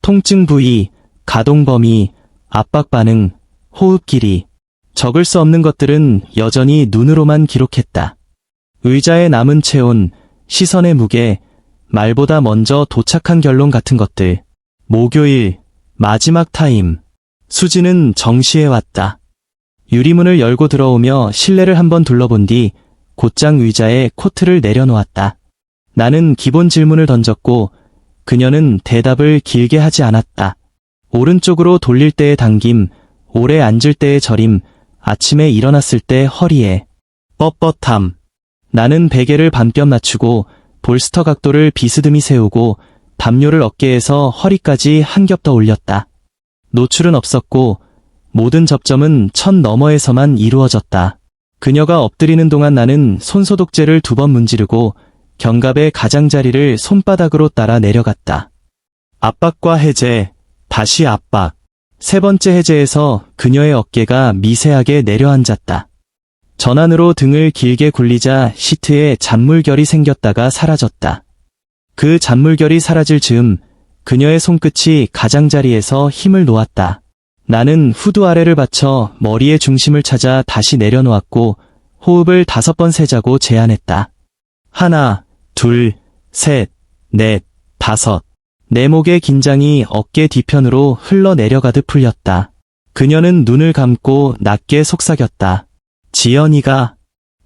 S1: 통증 부위, 가동 범위, 압박 반응, 호흡 길이. 적을 수 없는 것들은 여전히 눈으로만 기록했다. 의자에 남은 체온, 시선의 무게, 말보다 먼저 도착한 결론 같은 것들. 목요일, 마지막 타임. 수지는 정시에 왔다. 유리문을 열고 들어오며 실내를 한번 둘러본 뒤 곧장 의자에 코트를 내려놓았다. 나는 기본 질문을 던졌고 그녀는 대답을 길게 하지 않았다. 오른쪽으로 돌릴 때의 당김, 오래 앉을 때의 저림, 아침에 일어났을 때 허리에 뻣뻣함. 나는 베개를 반뼘 낮추고 볼스터 각도를 비스듬히 세우고 담요를 어깨에서 허리까지 한 겹 더 올렸다. 노출은 없었고 모든 접점은 천 너머에서만 이루어졌다. 그녀가 엎드리는 동안 나는 손소독제를 2번 문지르고 견갑의 가장자리를 손바닥으로 따라 내려갔다. 압박과 해제, 다시 압박. 3번째 해제에서 그녀의 어깨가 미세하게 내려앉았다. 전환으로 등을 길게 굴리자 시트에 잔물결이 생겼다가 사라졌다. 그 잔물결이 사라질 즈음 그녀의 손끝이 가장자리에서 힘을 놓았다. 나는 후두 아래를 받쳐 머리의 중심을 찾아 다시 내려놓았고 호흡을 5번 세자고 제안했다. 하나, 둘, 셋, 넷, 5. 내 목의 긴장이 어깨 뒤편으로 흘러내려가듯 풀렸다. 그녀는 눈을 감고 낮게 속삭였다. 지연이가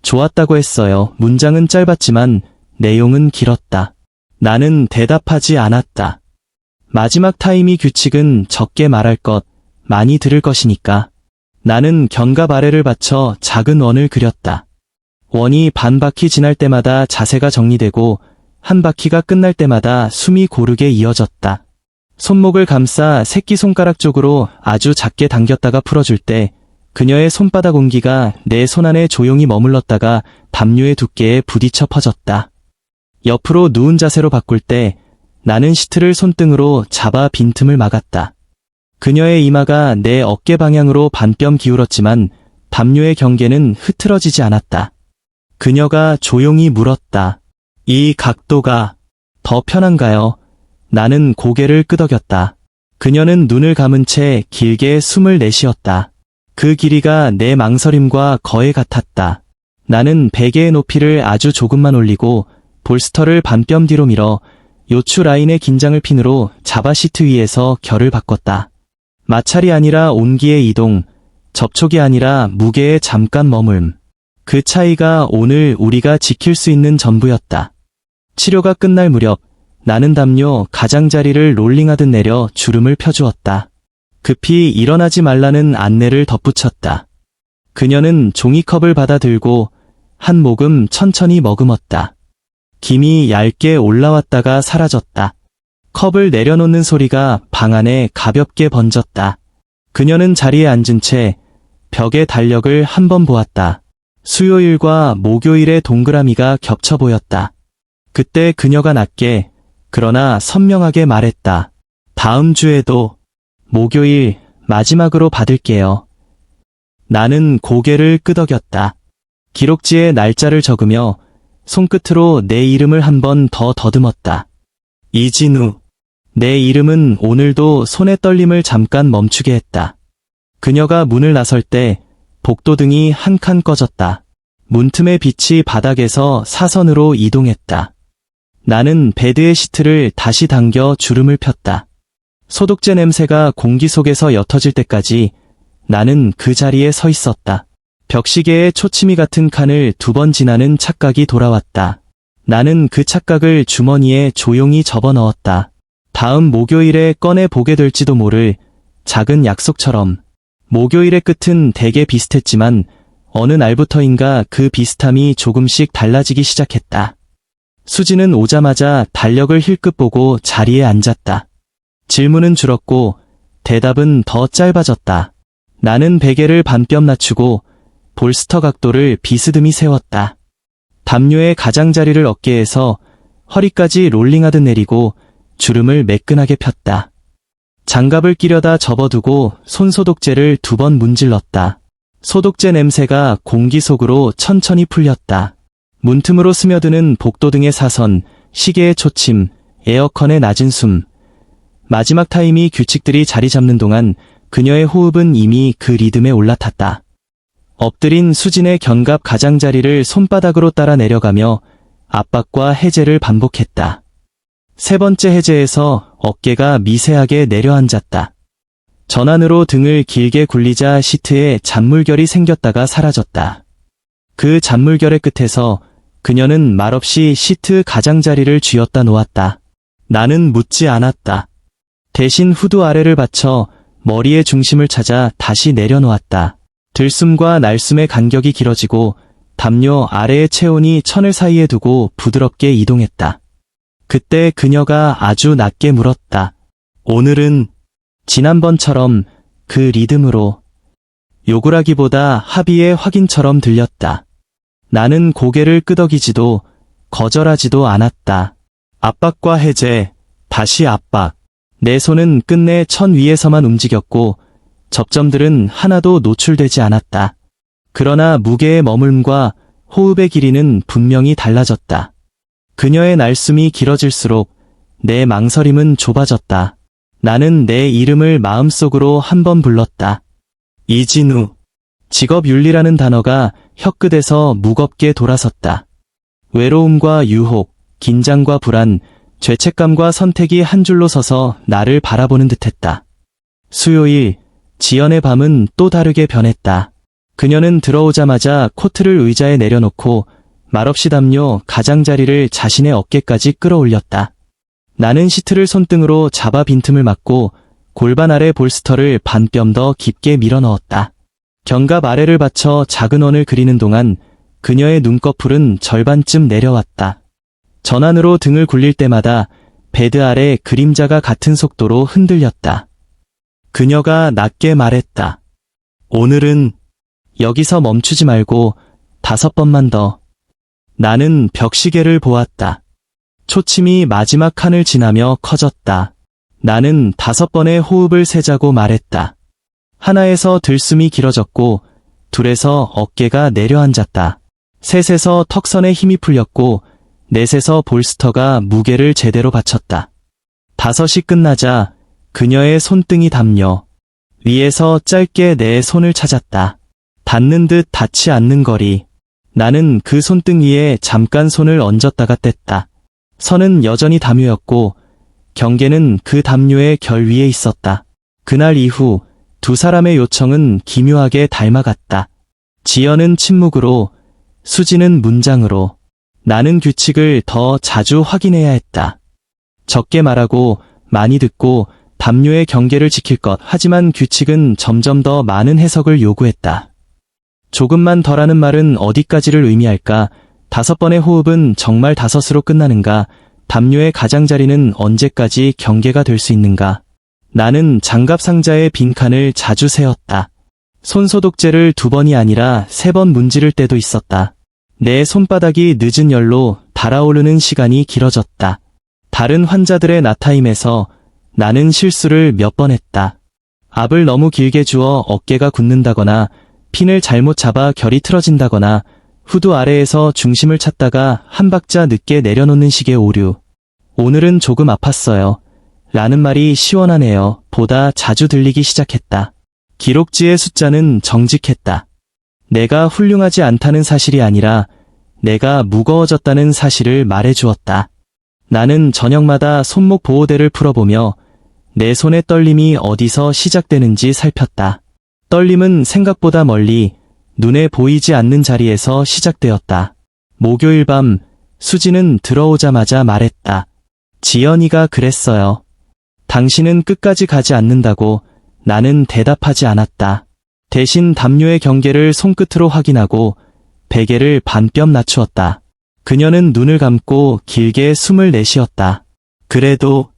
S1: 좋았다고 했어요. 문장은 짧았지만 내용은 길었다. 나는 대답하지 않았다. 마지막 타임이 규칙은 적게 말할 것, 많이 들을 것이니까. 나는 견갑 아래를 받쳐 작은 원을 그렸다. 원이 반 바퀴 지날 때마다 자세가 정리되고 한 바퀴가 끝날 때마다 숨이 고르게 이어졌다. 손목을 감싸 새끼손가락 쪽으로 아주 작게 당겼다가 풀어줄 때 그녀의 손바닥 온기가 내 손 안에 조용히 머물렀다가 담요의 두께에 부딪혀 퍼졌다. 옆으로 누운 자세로 바꿀 때 나는 시트를 손등으로 잡아 빈틈을 막았다. 그녀의 이마가 내 어깨 방향으로 반뼘 기울었지만 담요의 경계는 흐트러지지 않았다. 그녀가 조용히 물었다. 이 각도가 더 편한가요? 나는 고개를 끄덕였다. 그녀는 눈을 감은 채 길게 숨을 내쉬었다. 그 길이가 내 망설임과 거의 같았다. 나는 베개의 높이를 아주 조금만 올리고 볼스터를 반뼘 뒤로 밀어 요추 라인의 긴장을 핀으로 자바 시트 위에서 결을 바꿨다. 마찰이 아니라 온기의 이동, 접촉이 아니라 무게의 잠깐 머물m. 그 차이가 오늘 우리가 지킬 수 있는 전부였다. 치료가 끝날 무렵 나는 담요 가장자리를 롤링하듯 내려 주름을 펴주었다. 급히 일어나지 말라는 안내를 덧붙였다. 그녀는 종이컵을 받아 들고 한 모금 천천히 머금었다. 김이 얇게 올라왔다가 사라졌다. 컵을 내려놓는 소리가 방 안에 가볍게 번졌다. 그녀는 자리에 앉은 채 벽의 달력을 한번 보았다. 수요일과 목요일의 동그라미가 겹쳐 보였다. 그때 그녀가 낮게 그러나 선명하게 말했다. 다음 주에도 목요일 마지막으로 받을게요. 나는 고개를 끄덕였다. 기록지에 날짜를 적으며 손끝으로 내 이름을 한 번 더 더듬었다. 이진우. 내 이름은 오늘도 손의 떨림을 잠깐 멈추게 했다. 그녀가 문을 나설 때 복도등이 한 칸 꺼졌다. 문틈의 빛이 바닥에서 사선으로 이동했다. 나는 베드의 시트를 다시 당겨 주름을 폈다. 소독제 냄새가 공기 속에서 옅어질 때까지 나는 그 자리에 서 있었다. 벽시계의 초치미 같은 칸을 2번 지나는 착각이 돌아왔다. 나는 그 착각을 주머니에 조용히 접어넣었다. 다음 목요일에 꺼내 보게 될지도 모를 작은 약속처럼. 목요일의 끝은 대개 비슷했지만 어느 날부터인가 그 비슷함이 조금씩 달라지기 시작했다. 수지는 오자마자 달력을 힐끗 보고 자리에 앉았다. 질문은 줄었고 대답은 더 짧아졌다. 나는 베개를 반뼘 낮추고 볼스터 각도를 비스듬히 세웠다. 담요의 가장자리를 어깨에서 허리까지 롤링하듯 내리고 주름을 매끈하게 폈다. 장갑을 끼려다 접어두고 손소독제를 2번 문질렀다. 소독제 냄새가 공기 속으로 천천히 풀렸다. 문틈으로 스며드는 복도등의 사선, 시계의 초침, 에어컨의 낮은 숨. 마지막 타임이 규칙들이 자리 잡는 동안 그녀의 호흡은 이미 그 리듬에 올라탔다. 엎드린 수진의 견갑 가장자리를 손바닥으로 따라 내려가며 압박과 해제를 반복했다. 3번째 해제에서 어깨가 미세하게 내려앉았다. 전환으로 등을 길게 굴리자 시트에 잔물결이 생겼다가 사라졌다. 그 잔물결의 끝에서 그녀는 말없이 시트 가장자리를 쥐었다 놓았다. 나는 묻지 않았다. 대신 후두 아래를 받쳐 머리의 중심을 찾아 다시 내려놓았다. 들숨과 날숨의 간격이 길어지고 담요 아래의 체온이 천을 사이에 두고 부드럽게 이동했다. 그때 그녀가 아주 낮게 물었다. 오늘은 지난번처럼 그 리듬으로. 요구라기보다 합의의 확인처럼 들렸다. 나는 고개를 끄덕이지도 거절하지도 않았다. 압박과 해제, 다시 압박. 내 손은 끝내 천 위에서만 움직였고 접점들은 하나도 노출되지 않았다. 그러나 무게의 머물음과 호흡의 길이는 분명히 달라졌다. 그녀의 날숨이 길어질수록 내 망설임은 좁아졌다. 나는 내 이름을 마음속으로 한 번 불렀다. 이진우. 직업윤리라는 단어가 혀끝에서 무겁게 돌아섰다. 외로움과 유혹, 긴장과 불안, 죄책감과 선택이 한 줄로 서서 나를 바라보는 듯했다. 수요일, 지연의 밤은 또 다르게 변했다. 그녀는 들어오자마자 코트를 의자에 내려놓고 말없이 담요 가장자리를 자신의 어깨까지 끌어올렸다. 나는 시트를 손등으로 잡아 빈틈을 막고 골반 아래 볼스터를 반 뼘 더 깊게 밀어넣었다. 견갑 아래를 받쳐 작은 원을 그리는 동안 그녀의 눈꺼풀은 절반쯤 내려왔다. 전환으로 등을 굴릴 때마다 베드 아래 그림자가 같은 속도로 흔들렸다. 그녀가 낮게 말했다. 오늘은 여기서 멈추지 말고 5번만 더. 나는 벽시계를 보았다. 초침이 마지막 칸을 지나며 커졌다. 나는 5번의 호흡을 세자고 말했다. 하나에서 들숨이 길어졌고, 둘에서 어깨가 내려앉았다. 셋에서 턱선에 힘이 풀렸고, 넷에서 볼스터가 무게를 제대로 받쳤다. 5이 끝나자 그녀의 손등이 담요 위에서 짧게 내 손을 찾았다. 닿는 듯 닿지 않는 거리. 나는 그 손등 위에 잠깐 손을 얹었다가 뗐다. 선은 여전히 담요였고 경계는 그 담요의 결 위에 있었다. 그날 이후 두 사람의 요청은 기묘하게 닮아갔다. 지연은 침묵으로, 수지는 문장으로. 나는 규칙을 더 자주 확인해야 했다. 적게 말하고 많이 듣고 담요의 경계를 지킬 것. 하지만 규칙은 점점 더 많은 해석을 요구했다. 조금만 덜하는 말은 어디까지를 의미할까? 5번의 호흡은 정말 5으로 끝나는가? 담요의 가장자리는 언제까지 경계가 될 수 있는가? 나는 장갑 상자의 빈칸을 자주 세었다. 손소독제를 2번이 아니라 3번 문지를 때도 있었다. 내 손바닥이 늦은 열로 달아오르는 시간이 길어졌다. 다른 환자들의 나타임에서 나는 실수를 몇 번 했다. 압을 너무 길게 주어 어깨가 굳는다거나 핀을 잘못 잡아 결이 틀어진다거나 후두 아래에서 중심을 찾다가 한 박자 늦게 내려놓는 식의 오류. 오늘은 조금 아팠어요. 라는 말이 시원하네요. 보다 자주 들리기 시작했다. 기록지의 숫자는 정직했다. 내가 훌륭하지 않다는 사실이 아니라 내가 무거워졌다는 사실을 말해주었다. 나는 저녁마다 손목 보호대를 풀어보며 내 손의 떨림이 어디서 시작되는지 살폈다. 떨림은 생각보다 멀리 눈에 보이지 않는 자리에서 시작되었다. 목요일 밤 수지는 들어오자마자 말했다. 지연이가 그랬어요. 당신은 끝까지 가지 않는다고. 나는 대답하지 않았다. 대신 담요의 경계를 손끝으로 확인하고 베개를 반뼘 낮추었다. 그녀는 눈을 감고 길게 숨을 내쉬었다. 그래도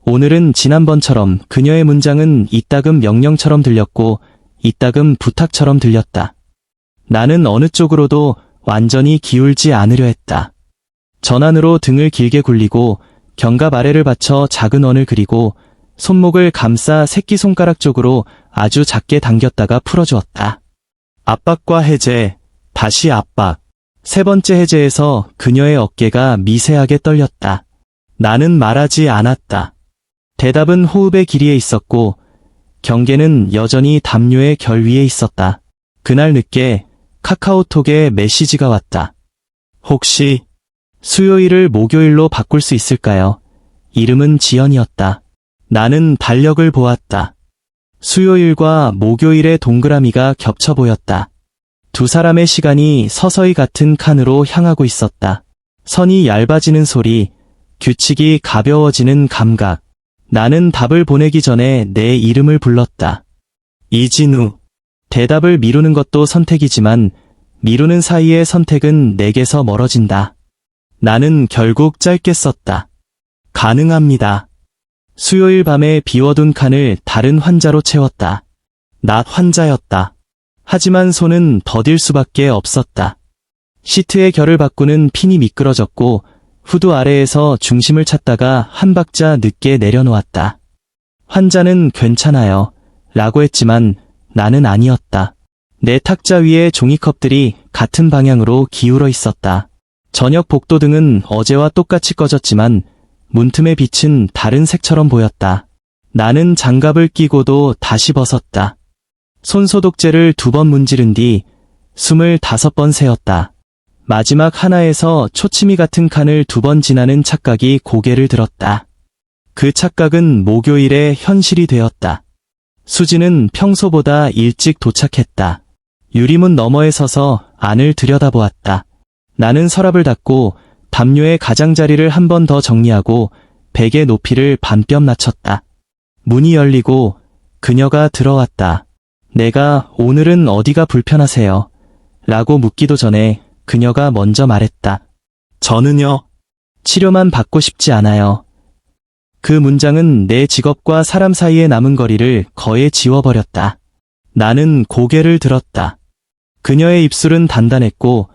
S1: 오늘은 지난번처럼 그녀의 문장은 이따금 명령처럼 들렸고 이따금 부탁처럼 들렸다. 나는 어느 쪽으로도 완전히 기울지 않으려 했다. 전환으로 등을 길게 굴리고 견갑 아래를 받쳐 작은 원을 그리고 손목을 감싸 새끼손가락 쪽으로 아주 작게 당겼다가 풀어주었다. 압박과 해제, 다시 압박. 3번째 해제에서 그녀의 어깨가 미세하게 떨렸다. 나는 말하지 않았다. 대답은 호흡의 길이에 있었고 경계는 여전히 담요의 결 위에 있었다. 그날 늦게 카카오톡에 메시지가 왔다. 혹시 수요일을 목요일로 바꿀 수 있을까요? 이름은 지연이었다. 나는 달력을 보았다. 수요일과 목요일의 동그라미가 겹쳐 보였다. 두 사람의 시간이 서서히 같은 칸으로 향하고 있었다. 선이 얇아지는 소리, 규칙이 가벼워지는 감각. 나는 답을 보내기 전에 내 이름을 불렀다. 이진우. 대답을 미루는 것도 선택이지만 미루는 사이의 선택은 내게서 멀어진다. 나는 결국 짧게 썼다. 가능합니다. 수요일 밤에 비워둔 칸을 다른 환자로 채웠다. 낮 환자였다. 하지만 손은 더딜 수밖에 없었다. 시트의 결을 바꾸는 핀이 미끄러졌고 후두 아래에서 중심을 찾다가 한 박자 늦게 내려놓았다. 환자는 괜찮아요. 라고 했지만 나는 아니었다. 내 탁자 위에 종이컵들이 같은 방향으로 기울어 있었다. 저녁 복도등은 어제와 똑같이 꺼졌지만 문틈의 빛은 다른 색처럼 보였다. 나는 장갑을 끼고도 다시 벗었다. 손소독제를 2번 문지른 뒤 25번 세었다. 마지막 하나에서 초치미 같은 칸을 2번 지나는 착각이 고개를 들었다. 그 착각은 목요일의 현실이 되었다. 수지는 평소보다 일찍 도착했다. 유리문 너머에 서서 안을 들여다보았다. 나는 서랍을 닫고 담요의 가장자리를 한 번 더 정리하고 베개 높이를 반뼘 낮췄다. 문이 열리고 그녀가 들어왔다. 내가 오늘은 어디가 불편하세요? 라고 묻기도 전에 그녀가 먼저 말했다. 저는요. 치료만 받고 싶지 않아요. 그 문장은 내 직업과 사람 사이의 남은 거리를 거의 지워버렸다. 나는 고개를 들었다. 그녀의 입술은 단단했고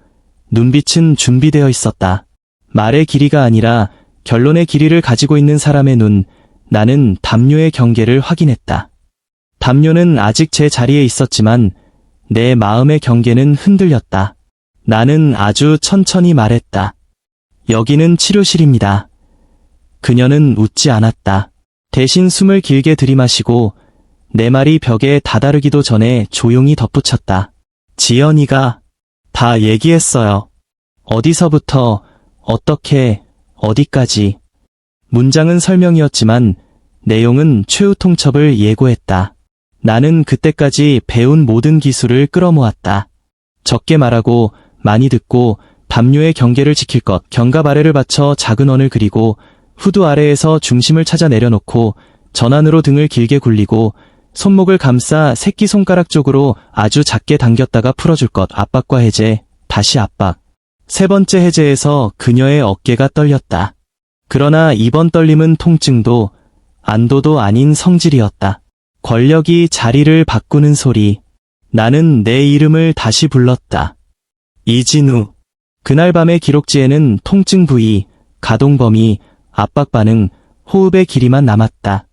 S1: 눈빛은 준비되어 있었다. 말의 길이가 아니라 결론의 길이를 가지고 있는 사람의 눈, 나는 담요의 경계를 확인했다. 담요는 아직 제 자리에 있었지만 내 마음의 경계는 흔들렸다. 나는 아주 천천히 말했다. 여기는 치료실입니다. 그녀는 웃지 않았다. 대신 숨을 길게 들이마시고 내 말이 벽에 다다르기도 전에 조용히 덧붙였다. 지연이가 다 얘기했어요. 어디서부터, 어떻게, 어디까지. 문장은 설명이었지만 내용은 최후 통첩을 예고했다. 나는 그때까지 배운 모든 기술을 끌어모았다. 적게 말하고 많이 듣고 담요의 경계를 지킬 것, 견갑 아래를 받쳐 작은 원을 그리고 후두 아래에서 중심을 찾아 내려놓고 전환으로 등을 길게 굴리고 손목을 감싸 새끼손가락 쪽으로 아주 작게 당겼다가 풀어줄 것, 압박과 해제, 다시 압박. 3번째 해제에서 그녀의 어깨가 떨렸다. 그러나 이번 떨림은 통증도 안도도 아닌 성질이었다. 권력이 자리를 바꾸는 소리. 나는 내 이름을 다시 불렀다. 이진우. 그날 밤의 기록지에는 통증 부위, 가동 범위, 압박 반응, 호흡의 길이만 남았다.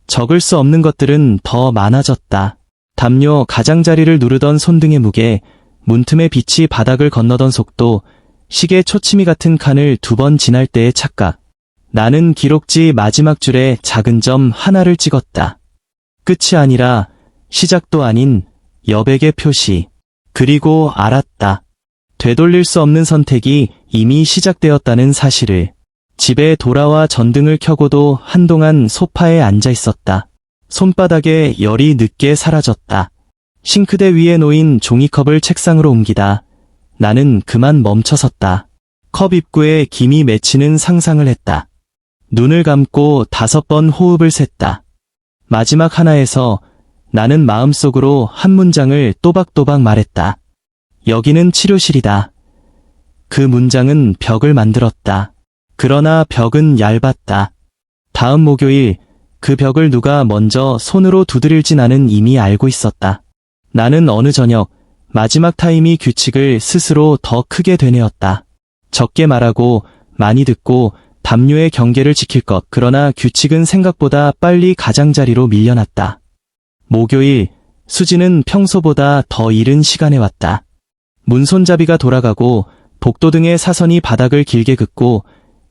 S1: 적을 수 없는 것들은 더 많아졌다. 담요 가장자리를 누르던 손등의 무게, 문틈의 빛이 바닥을 건너던 속도, 시계 초치미 같은 칸을 2번 지날 때의 착각. 나는 기록지 마지막 줄에 작은 점 하나를 찍었다. 끝이 아니라 시작도 아닌 여백의 표시. 그리고 알았다. 되돌릴 수 없는 선택이 이미 시작되었다는 사실을. 집에 돌아와 전등을 켜고도 한동안 소파에 앉아 있었다. 손바닥에 열이 늦게 사라졌다. 싱크대 위에 놓인 종이컵을 책상으로 옮기다. 나는 그만 멈춰섰다. 컵 입구에 김이 맺히는 상상을 했다. 눈을 감고 5번 호흡을 셌다. 마지막 하나에서 나는 마음속으로 한 문장을 또박또박 말했다. 여기는 치료실이다. 그 문장은 벽을 만들었다. 그러나 벽은 얇았다. 다음 목요일 그 벽을 누가 먼저 손으로 두드릴지 나는 이미 알고 있었다. 나는 어느 저녁 마지막 타임이 규칙을 스스로 더 크게 되뇌었다. 적게 말하고 많이 듣고 담요의 경계를 지킬 것. 그러나 규칙은 생각보다 빨리 가장자리로 밀려났다. 목요일 수지는 평소보다 더 이른 시간에 왔다. 문손잡이가 돌아가고 복도등의 사선이 바닥을 길게 긋고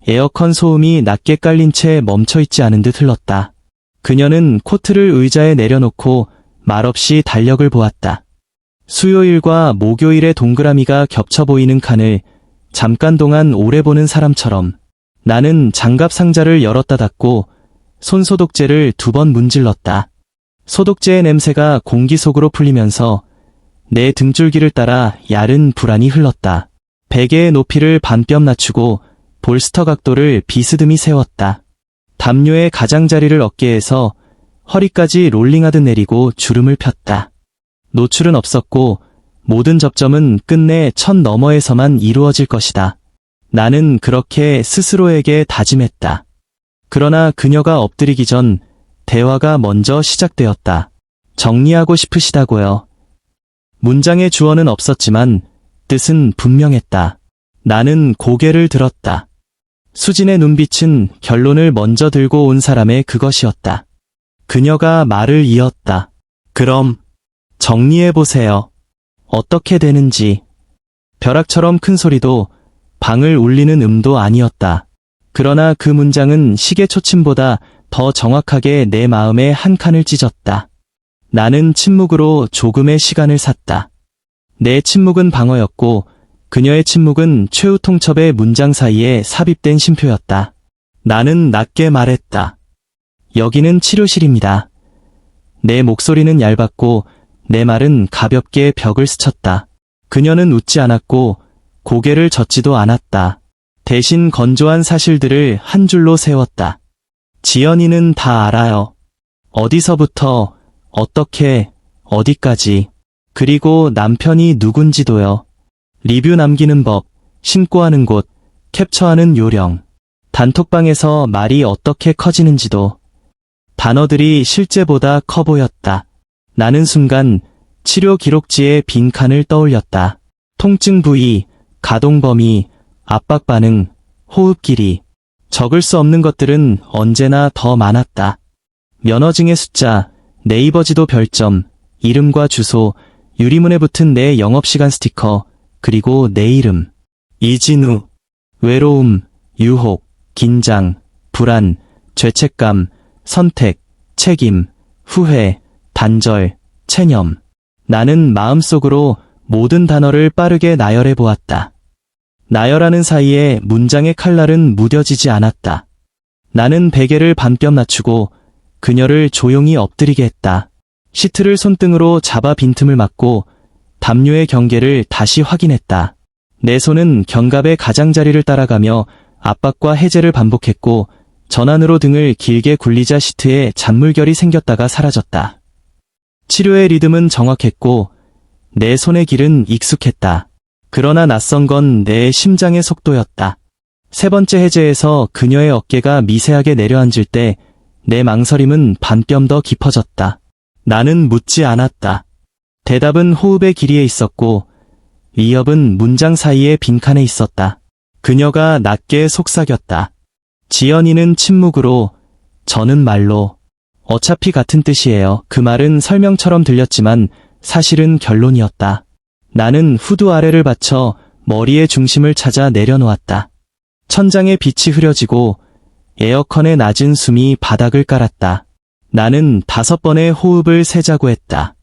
S1: 에어컨 소음이 낮게 깔린 채 멈춰있지 않은 듯 흘렀다. 그녀는 코트를 의자에 내려놓고 말없이 달력을 보았다. 수요일과 목요일의 동그라미가 겹쳐 보이는 칸을 잠깐 동안 오래 보는 사람처럼. 나는 장갑 상자를 열었다 닫고 손소독제를 2번 문질렀다. 소독제의 냄새가 공기 속으로 풀리면서 내 등줄기를 따라 야른 불안이 흘렀다. 베개의 높이를 반뼘 낮추고 볼스터 각도를 비스듬히 세웠다. 담요의 가장자리를 어깨에서 허리까지 롤링하듯 내리고 주름을 폈다. 노출은 없었고 모든 접점은 끝내 천 너머에서만 이루어질 것이다. 나는 그렇게 스스로에게 다짐했다. 그러나 그녀가 엎드리기 전 대화가 먼저 시작되었다. 정리하고 싶으시다고요. 문장의 주어는 없었지만 뜻은 분명했다. 나는 고개를 들었다. 수진의 눈빛은 결론을 먼저 들고 온 사람의 그것이었다. 그녀가 말을 이었다. 그럼 정리해보세요. 어떻게 되는지. 벼락처럼 큰 소리도 방을 울리는 음도 아니었다. 그러나 그 문장은 시계 초침보다 더 정확하게 내 마음에 한 칸을 찢었다. 나는 침묵으로 조금의 시간을 샀다. 내 침묵은 방어였고 그녀의 침묵은 최후 통첩의 문장 사이에 삽입된 쉼표였다. 나는 낮게 말했다. 여기는 치료실입니다. 내 목소리는 얇았고 내 말은 가볍게 벽을 스쳤다. 그녀는 웃지 않았고 고개를 젓지도 않았다. 대신 건조한 사실들을 한 줄로 세웠다. 지연이는 다 알아요. 어디서부터, 어떻게, 어디까지. 그리고 남편이 누군지도요. 리뷰 남기는 법, 신고하는 곳, 캡처하는 요령. 단톡방에서 말이 어떻게 커지는지도. 단어들이 실제보다 커 보였다. 나는 순간 치료 기록지의 빈칸을 떠올렸다. 통증 부위, 가동 범위, 압박 반응, 호흡 길이. 적을 수 없는 것들은 언제나 더 많았다. 면허증의 숫자, 네이버 지도 별점, 이름과 주소, 유리문에 붙은 내 영업시간 스티커, 그리고 내 이름. 이진우. 외로움, 유혹, 긴장, 불안, 죄책감, 선택, 책임, 후회, 단절, 체념. 나는 마음속으로 모든 단어를 빠르게 나열해 보았다. 나열하는 사이에 문장의 칼날은 무뎌지지 않았다. 나는 베개를 반뼘 낮추고 그녀를 조용히 엎드리게 했다. 시트를 손등으로 잡아 빈틈을 막고 담요의 경계를 다시 확인했다. 내 손은 견갑의 가장자리를 따라가며 압박과 해제를 반복했고 전환으로 등을 길게 굴리자 시트에 잔물결이 생겼다가 사라졌다. 치료의 리듬은 정확했고 내 손의 길은 익숙했다. 그러나 낯선 건 내 심장의 속도였다. 세 번째 해제에서 그녀의 어깨가 미세하게 내려앉을 때 내 망설임은 반뼘 더 깊어졌다. 나는 묻지 않았다. 대답은 호흡의 길이에 있었고 위협은 문장 사이의 빈칸에 있었다. 그녀가 낮게 속삭였다. 지연이는 침묵으로, 저는 말로. 어차피 같은 뜻이에요. 그 말은 설명처럼 들렸지만 사실은 결론이었다. 나는 후두 아래를 받쳐 머리의 중심을 찾아 내려놓았다. 천장에 빛이 흐려지고 에어컨의 낮은 숨이 바닥을 깔았다. 나는 5번의 호흡을 세자고 했다.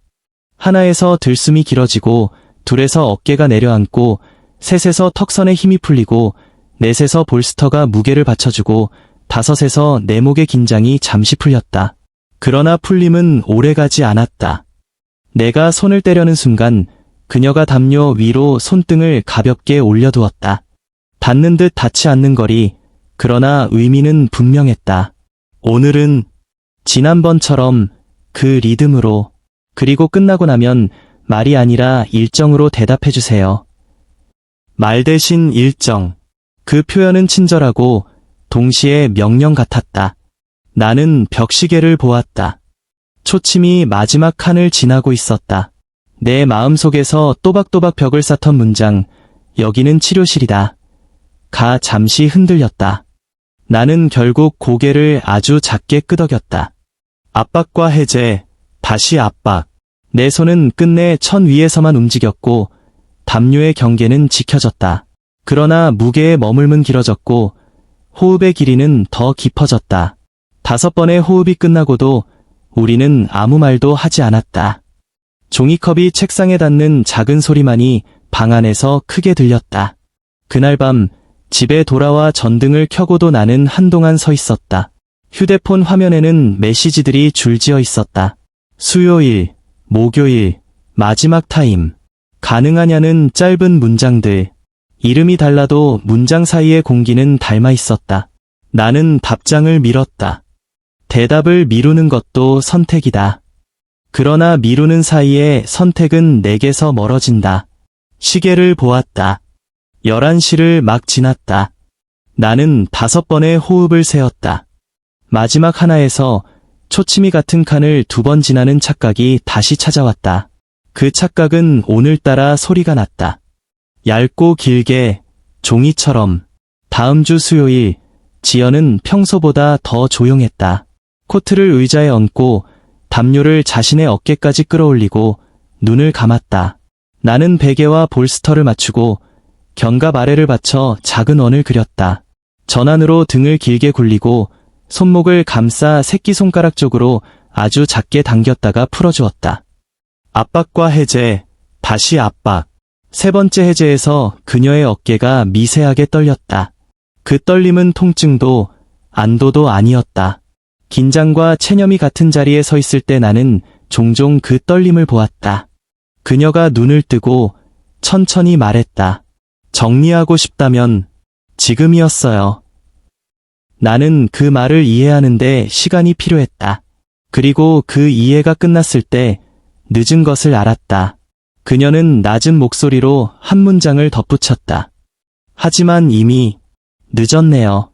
S1: 하나에서 들숨이 길어지고, 둘에서 어깨가 내려앉고, 셋에서 턱선에 힘이 풀리고, 넷에서 볼스터가 무게를 받쳐주고, 5에서 내 목의 긴장이 잠시 풀렸다. 그러나 풀림은 오래가지 않았다. 내가 손을 떼려는 순간 그녀가 담요 위로 손등을 가볍게 올려두었다. 닿는 듯 닿지 않는 거리, 그러나 의미는 분명했다. 오늘은 지난번처럼 그 리듬으로. 그리고 끝나고 나면 말이 아니라 일정으로 대답해주세요. 말 대신 일정. 그 표현은 친절하고 동시에 명령 같았다. 나는 벽시계를 보았다. 초침이 마지막 칸을 지나고 있었다. 내 마음속에서 또박또박 벽을 쌓던 문장, 여기는 치료실이다. 가 잠시 흔들렸다. 나는 결국 고개를 아주 작게 끄덕였다. 압박과 해제, 다시 압박. 내 손은 끝내 천 위에서만 움직였고 담요의 경계는 지켜졌다. 그러나 무게의 머물면 길어졌고 호흡의 길이는 더 깊어졌다. 5번의 호흡이 끝나고도 우리는 아무 말도 하지 않았다. 종이컵이 책상에 닿는 작은 소리만이 방 안에서 크게 들렸다. 그날 밤 집에 돌아와 전등을 켜고도 나는 한동안 서 있었다. 휴대폰 화면에는 메시지들이 줄지어 있었다. 수요일, 목요일, 마지막 타임. 가능하냐는 짧은 문장들. 이름이 달라도 문장 사이의 공기는 닮아 있었다. 나는 답장을 미뤘다. 대답을 미루는 것도 선택이다. 그러나 미루는 사이에 선택은 내게서 멀어진다. 시계를 보았다. 11시를 막 지났다. 나는 5번의 호흡을 세었다. 마지막 하나에서 초침이 같은 칸을 2번 지나는 착각이 다시 찾아왔다. 그 착각은 오늘따라 소리가 났다. 얇고 길게, 종이처럼. 다음 주 수요일, 지연은 평소보다 더 조용했다. 코트를 의자에 얹고 담요를 자신의 어깨까지 끌어올리고 눈을 감았다. 나는 베개와 볼스터를 맞추고 견갑 아래를 받쳐 작은 원을 그렸다. 전환으로 등을 길게 굴리고 손목을 감싸 새끼손가락 쪽으로 아주 작게 당겼다가 풀어주었다. 압박과 해제, 다시 압박. 세 번째 해제에서 그녀의 어깨가 미세하게 떨렸다. 그 떨림은 통증도 안도도 아니었다. 긴장과 체념이 같은 자리에 서 있을 때 나는 종종 그 떨림을 보았다. 그녀가 눈을 뜨고 천천히 말했다. 정리하고 싶다면 지금이었어요. 나는 그 말을 이해하는데 시간이 필요했다. 그리고 그 이해가 끝났을 때 늦은 것을 알았다. 그녀는 낮은 목소리로 한 문장을 덧붙였다. 하지만 이미 늦었네요.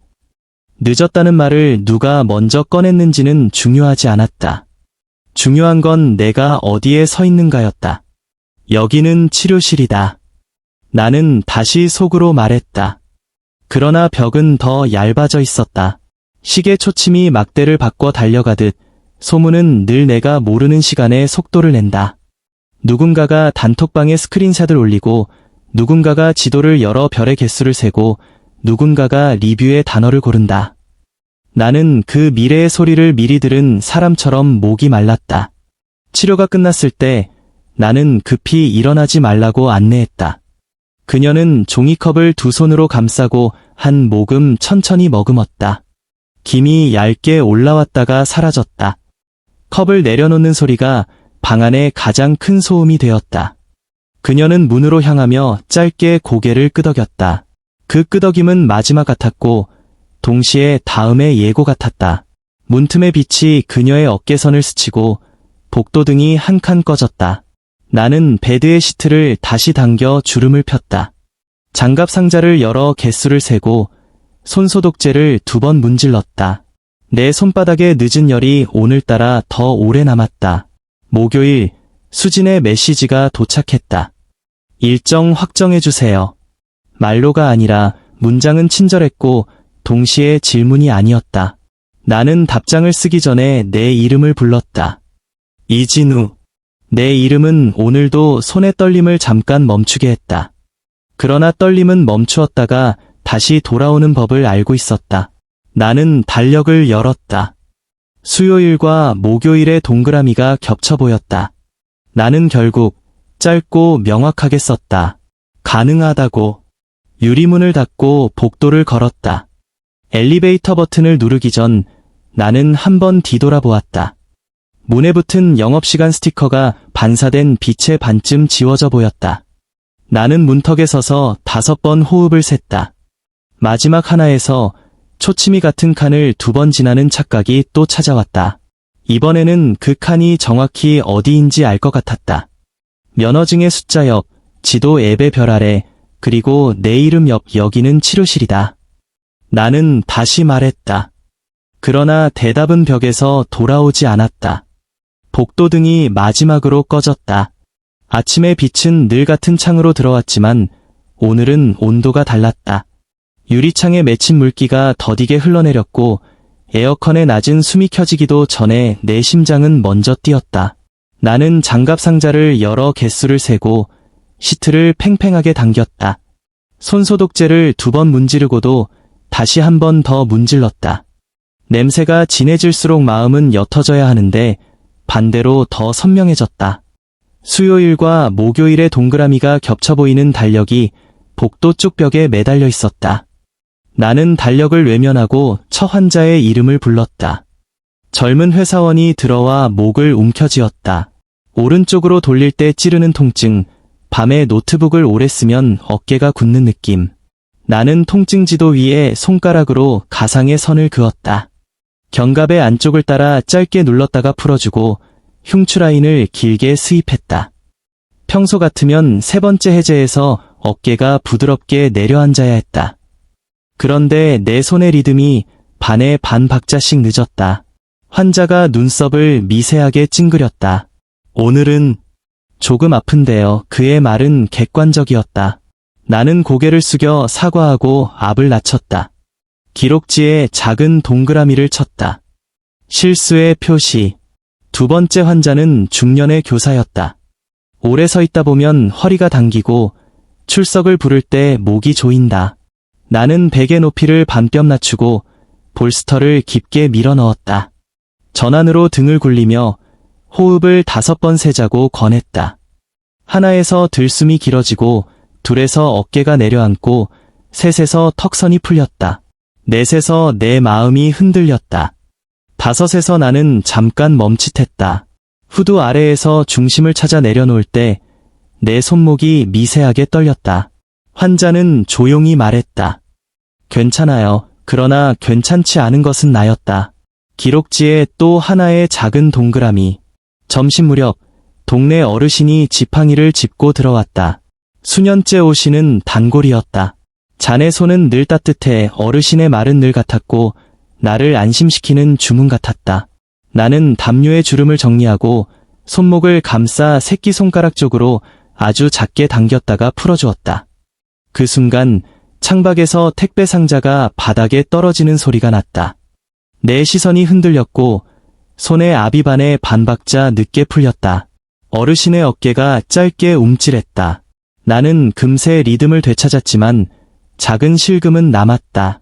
S1: 늦었다는 말을 누가 먼저 꺼냈는지는 중요하지 않았다. 중요한 건 내가 어디에 서 있는가였다. 여기는 치료실이다. 나는 다시 속으로 말했다. 그러나 벽은 더 얇아져 있었다. 시계 초침이 막대를 바꿔 달려가듯 소문은 늘 내가 모르는 시간에 속도를 낸다. 누군가가 단톡방에 스크린샷을 올리고 누군가가 지도를 열어 별의 개수를 세고 누군가가 리뷰의 단어를 고른다. 나는 그 미래의 소리를 미리 들은 사람처럼 목이 말랐다. 치료가 끝났을 때 나는 급히 일어나지 말라고 안내했다. 그녀는 종이컵을 두 손으로 감싸고 한 모금 천천히 머금었다. 김이 얇게 올라왔다가 사라졌다. 컵을 내려놓는 소리가 방 안의 가장 큰 소음이 되었다. 그녀는 문으로 향하며 짧게 고개를 끄덕였다. 그 끄덕임은 마지막 같았고 동시에 다음의 예고 같았다. 문틈의 빛이 그녀의 어깨선을 스치고 복도등이 한 칸 꺼졌다. 나는 베드의 시트를 다시 당겨 주름을 폈다. 장갑 상자를 열어 개수를 세고 손소독제를 2번 문질렀다. 내 손바닥에 늦은 열이 오늘따라 더 오래 남았다. 목요일, 수진의 메시지가 도착했다. 일정 확정해주세요. 말로가 아니라 문장은 친절했고 동시에 질문이 아니었다. 나는 답장을 쓰기 전에 내 이름을 불렀다. 이진우. 내 이름은 오늘도 손의 떨림을 잠깐 멈추게 했다. 그러나 떨림은 멈추었다가 다시 돌아오는 법을 알고 있었다. 나는 달력을 열었다. 수요일과 목요일의 동그라미가 겹쳐 보였다. 나는 결국 짧고 명확하게 썼다. 가능하다고. 유리문을 닫고 복도를 걸었다. 엘리베이터 버튼을 누르기 전 나는 한 번 뒤돌아보았다. 문에 붙은 영업시간 스티커가 반사된 빛에 반쯤 지워져 보였다. 나는 문턱에 서서 5번 호흡을 샜다. 마지막 하나에서 초침이 같은 칸을 2번 지나는 착각이 또 찾아왔다. 이번에는 그 칸이 정확히 어디인지 알 것 같았다. 면허증의 숫자 옆, 지도 앱의 별 아래, 그리고 내 이름 옆 여기는 치료실이다. 나는 다시 말했다. 그러나 대답은 벽에서 돌아오지 않았다. 복도등이 마지막으로 꺼졌다. 아침의 빛은 늘 같은 창으로 들어왔지만 오늘은 온도가 달랐다. 유리창에 맺힌 물기가 더디게 흘러내렸고 에어컨의 낮은 숨이 켜지기도 전에 내 심장은 먼저 뛰었다. 나는 장갑 상자를 열어 개수를 세고 시트를 팽팽하게 당겼다. 손소독제를 2번 문지르고도 다시 한 번 더 문질렀다. 냄새가 진해질수록 마음은 옅어져야 하는데 반대로 더 선명해졌다. 수요일과 목요일의 동그라미가 겹쳐 보이는 달력이 복도 쪽 벽에 매달려 있었다. 나는 달력을 외면하고 처 환자의 이름을 불렀다. 젊은 회사원이 들어와 목을 움켜쥐었다. 오른쪽으로 돌릴 때 찌르는 통증, 밤에 노트북을 오래 쓰면 어깨가 굳는 느낌. 나는 통증 지도 위에 손가락으로 가상의 선을 그었다. 견갑의 안쪽을 따라 짧게 눌렀다가 풀어주고 흉추 라인을 길게 스윕했다. 평소 같으면 세 번째 해제에서 어깨가 부드럽게 내려앉아야 했다. 그런데 내 손의 리듬이 반에 반 박자씩 늦었다. 환자가 눈썹을 미세하게 찡그렸다. 오늘은 조금 아픈데요. 그의 말은 객관적이었다. 나는 고개를 숙여 사과하고 앞을 낮췄다. 기록지에 작은 동그라미를 쳤다. 실수의 표시. 2번째 환자는 중년의 교사였다. 오래 서 있다 보면 허리가 당기고 출석을 부를 때 목이 조인다. 나는 베개 높이를 반뼘 낮추고 볼스터를 깊게 밀어 넣었다. 전환으로 등을 굴리며 호흡을 5번 세자고 권했다. 하나에서 들숨이 길어지고, 둘에서 어깨가 내려앉고, 셋에서 턱선이 풀렸다. 넷에서 내 마음이 흔들렸다. 5에서 나는 잠깐 멈칫했다. 후두 아래에서 중심을 찾아 내려놓을 때 내 손목이 미세하게 떨렸다. 환자는 조용히 말했다. 괜찮아요. 그러나 괜찮지 않은 것은 나였다. 기록지에 또 하나의 작은 동그라미. 점심 무렵 동네 어르신이 지팡이를 짚고 들어왔다. 수년째 오시는 단골이었다. 자네 손은 늘 따뜻해. 어르신의 말은 늘 같았고 나를 안심시키는 주문 같았다. 나는 담요의 주름을 정리하고 손목을 감싸 새끼손가락 쪽으로 아주 작게 당겼다가 풀어주었다. 그 순간 창밖에서 택배 상자가 바닥에 떨어지는 소리가 났다. 내 시선이 흔들렸고 손에 아비반에 반박자 늦게 풀렸다. 어르신의 어깨가 짧게 움찔했다. 나는 금세 리듬을 되찾았지만 작은 실금은 남았다.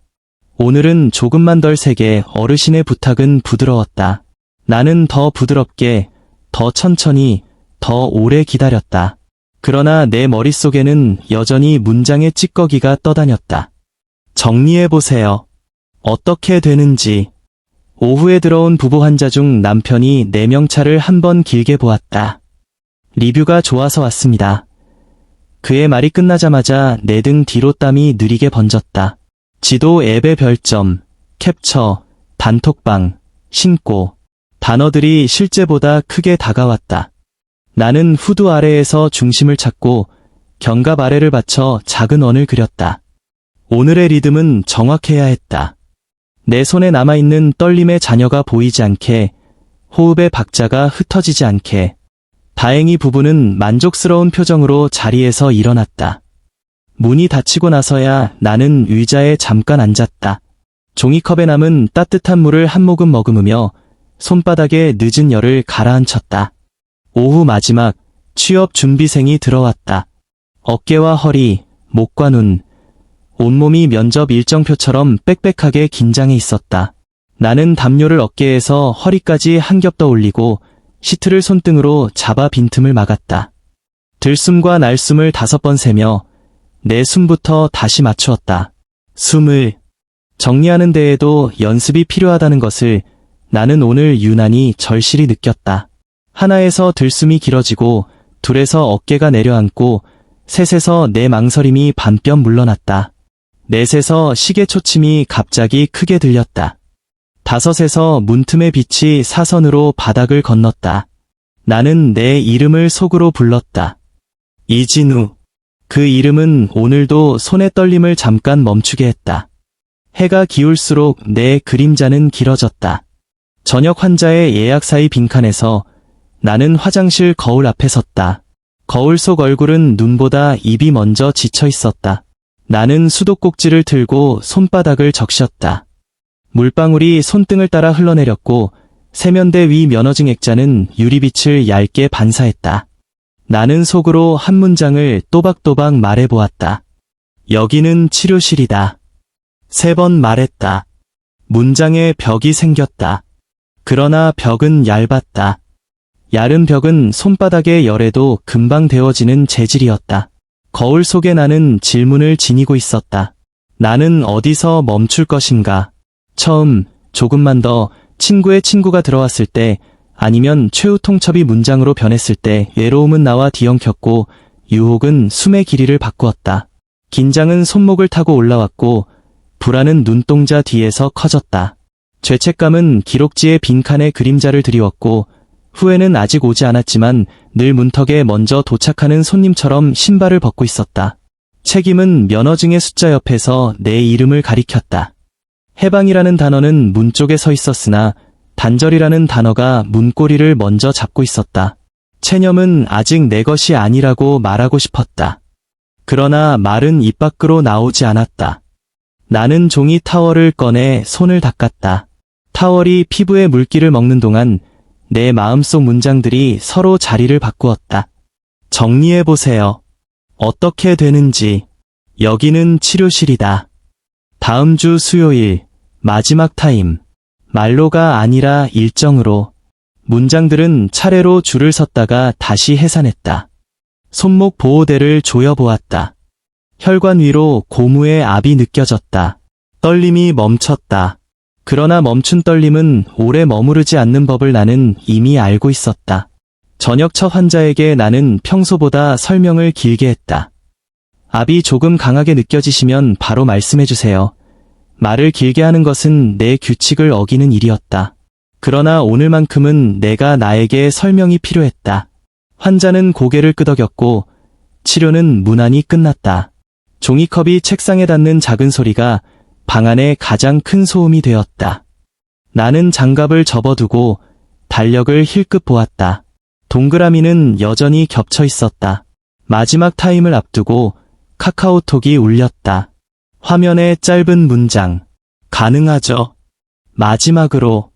S1: 오늘은 조금만 덜 세게. 어르신의 부탁은 부드러웠다. 나는 더 부드럽게, 더 천천히, 더 오래 기다렸다. 그러나 내 머릿속에는 여전히 문장의 찌꺼기가 떠다녔다. 정리해보세요. 어떻게 되는지. 오후에 들어온 부부 환자 중 남편이 내 명찰을 한번 길게 보았다. 리뷰가 좋아서 왔습니다. 그의 말이 끝나자마자 내 등 뒤로 땀이 느리게 번졌다. 지도 앱의 별점, 캡처, 단톡방, 신고. 단어들이 실제보다 크게 다가왔다. 나는 후두 아래에서 중심을 찾고 견갑 아래를 받쳐 작은 원을 그렸다. 오늘의 리듬은 정확해야 했다. 내 손에 남아있는 떨림의 잔여가 보이지 않게, 호흡의 박자가 흩어지지 않게. 다행히 부부는 만족스러운 표정으로 자리에서 일어났다. 문이 닫히고 나서야 나는 의자에 잠깐 앉았다. 종이컵에 남은 따뜻한 물을 한 모금 머금으며 손바닥에 늦은 열을 가라앉혔다. 오후 마지막 취업 준비생이 들어왔다. 어깨와 허리, 목과 눈, 온몸이 면접 일정표처럼 빽빽하게 긴장해 있었다. 나는 담요를 어깨에서 허리까지 한 겹 더 올리고 시트를 손등으로 잡아 빈틈을 막았다. 들숨과 날숨을 5번 세며 내 숨부터 다시 맞추었다. 숨을 정리하는 데에도 연습이 필요하다는 것을 나는 오늘 유난히 절실히 느꼈다. 하나에서 들숨이 길어지고, 둘에서 어깨가 내려앉고, 셋에서 내 망설임이 반뼘 물러났다. 넷에서 시계 초침이 갑자기 크게 들렸다. 5에서 문틈의 빛이 사선으로 바닥을 건넜다. 나는 내 이름을 속으로 불렀다. 이진우. 그 이름은 오늘도 손의 떨림을 잠깐 멈추게 했다. 해가 기울수록 내 그림자는 길어졌다. 저녁 환자의 예약사의 빈칸에서 나는 화장실 거울 앞에 섰다. 거울 속 얼굴은 눈보다 입이 먼저 지쳐 있었다. 나는 수도꼭지를 들고 손바닥을 적셨다. 물방울이 손등을 따라 흘러내렸고 세면대 위 면허증 액자는 유리빛을 얇게 반사했다. 나는 속으로 한 문장을 또박또박 말해보았다. 여기는 치료실이다. 3번 말했다. 문장에 벽이 생겼다. 그러나 벽은 얇았다. 얇은 벽은 손바닥에 열에도 금방 데워지는 재질이었다. 거울 속에 나는 질문을 지니고 있었다. 나는 어디서 멈출 것인가? 처음, 조금만 더, 친구의 친구가 들어왔을 때, 아니면 최후 통첩이 문장으로 변했을 때 외로움은 나와 뒤엉켰고 유혹은 숨의 길이를 바꾸었다. 긴장은 손목을 타고 올라왔고 불안은 눈동자 뒤에서 커졌다. 죄책감은 기록지의 빈칸에 그림자를 드리웠고 후회는 아직 오지 않았지만 늘 문턱에 먼저 도착하는 손님처럼 신발을 벗고 있었다. 책임은 면허증의 숫자 옆에서 내 이름을 가리켰다. 해방이라는 단어는 문 쪽에 서 있었으나 단절이라는 단어가 문고리를 먼저 잡고 있었다. 체념은 아직 내 것이 아니라고 말하고 싶었다. 그러나 말은 입 밖으로 나오지 않았다. 나는 종이 타월을 꺼내 손을 닦았다. 타월이 피부에 물기를 먹는 동안 내 마음속 문장들이 서로 자리를 바꾸었다. 정리해보세요. 어떻게 되는지. 여기는 치료실이다. 다음 주 수요일, 마지막 타임. 말로가 아니라 일정으로. 문장들은 차례로 줄을 섰다가 다시 해산했다. 손목 보호대를 조여보았다. 혈관 위로 고무의 압이 느껴졌다. 떨림이 멈췄다. 그러나 멈춘 떨림은 오래 머무르지 않는 법을 나는 이미 알고 있었다. 저녁 첫 환자에게 나는 평소보다 설명을 길게 했다. 압이 조금 강하게 느껴지시면 바로 말씀해주세요. 말을 길게 하는 것은 내 규칙을 어기는 일이었다. 그러나 오늘만큼은 내가 나에게 설명이 필요했다. 환자는 고개를 끄덕였고 치료는 무난히 끝났다. 종이컵이 책상에 닿는 작은 소리가 방 안의 가장 큰 소음이 되었다. 나는 장갑을 접어두고 달력을 힐끗 보았다. 동그라미는 여전히 겹쳐 있었다. 마지막 타임을 앞두고 카카오톡이 울렸다. 화면에 짧은 문장. 가능하죠. 마지막으로.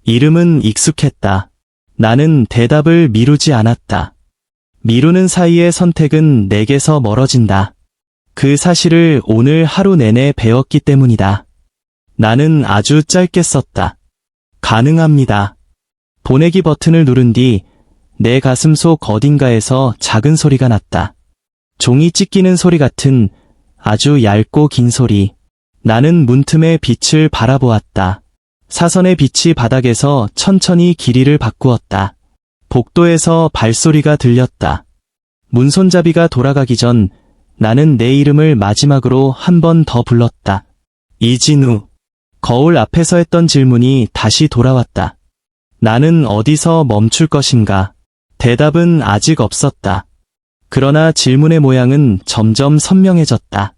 S1: 이름은 익숙했다. 나는 대답을 미루지 않았다. 미루는 사이의 선택은 내게서 멀어진다. 그 사실을 오늘 하루 내내 배웠기 때문이다. 나는 아주 짧게 썼다. 가능합니다. 보내기 버튼을 누른 뒤 내 가슴 속 어딘가에서 작은 소리가 났다. 종이 찢기는 소리 같은 아주 얇고 긴 소리. 나는 문틈의 빛을 바라보았다. 사선의 빛이 바닥에서 천천히 길이를 바꾸었다. 복도에서 발소리가 들렸다. 문손잡이가 돌아가기 전 나는 내 이름을 마지막으로 한 번 더 불렀다. 이진우. 거울 앞에서 했던 질문이 다시 돌아왔다. 나는 어디서 멈출 것인가? 대답은 아직 없었다. 그러나 질문의 모양은 점점 선명해졌다.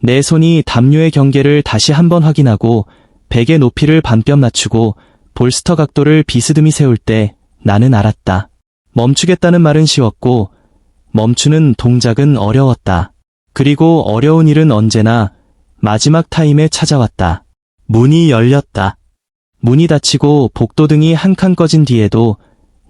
S1: 내 손이 담요의 경계를 다시 한번 확인하고 베개 높이를 반뼘 맞추고 볼스터 각도를 비스듬히 세울 때 나는 알았다. 멈추겠다는 말은 쉬웠고 멈추는 동작은 어려웠다. 그리고 어려운 일은 언제나 마지막 타임에 찾아왔다. 문이 열렸다. 문이 닫히고 복도등이 한 칸 꺼진 뒤에도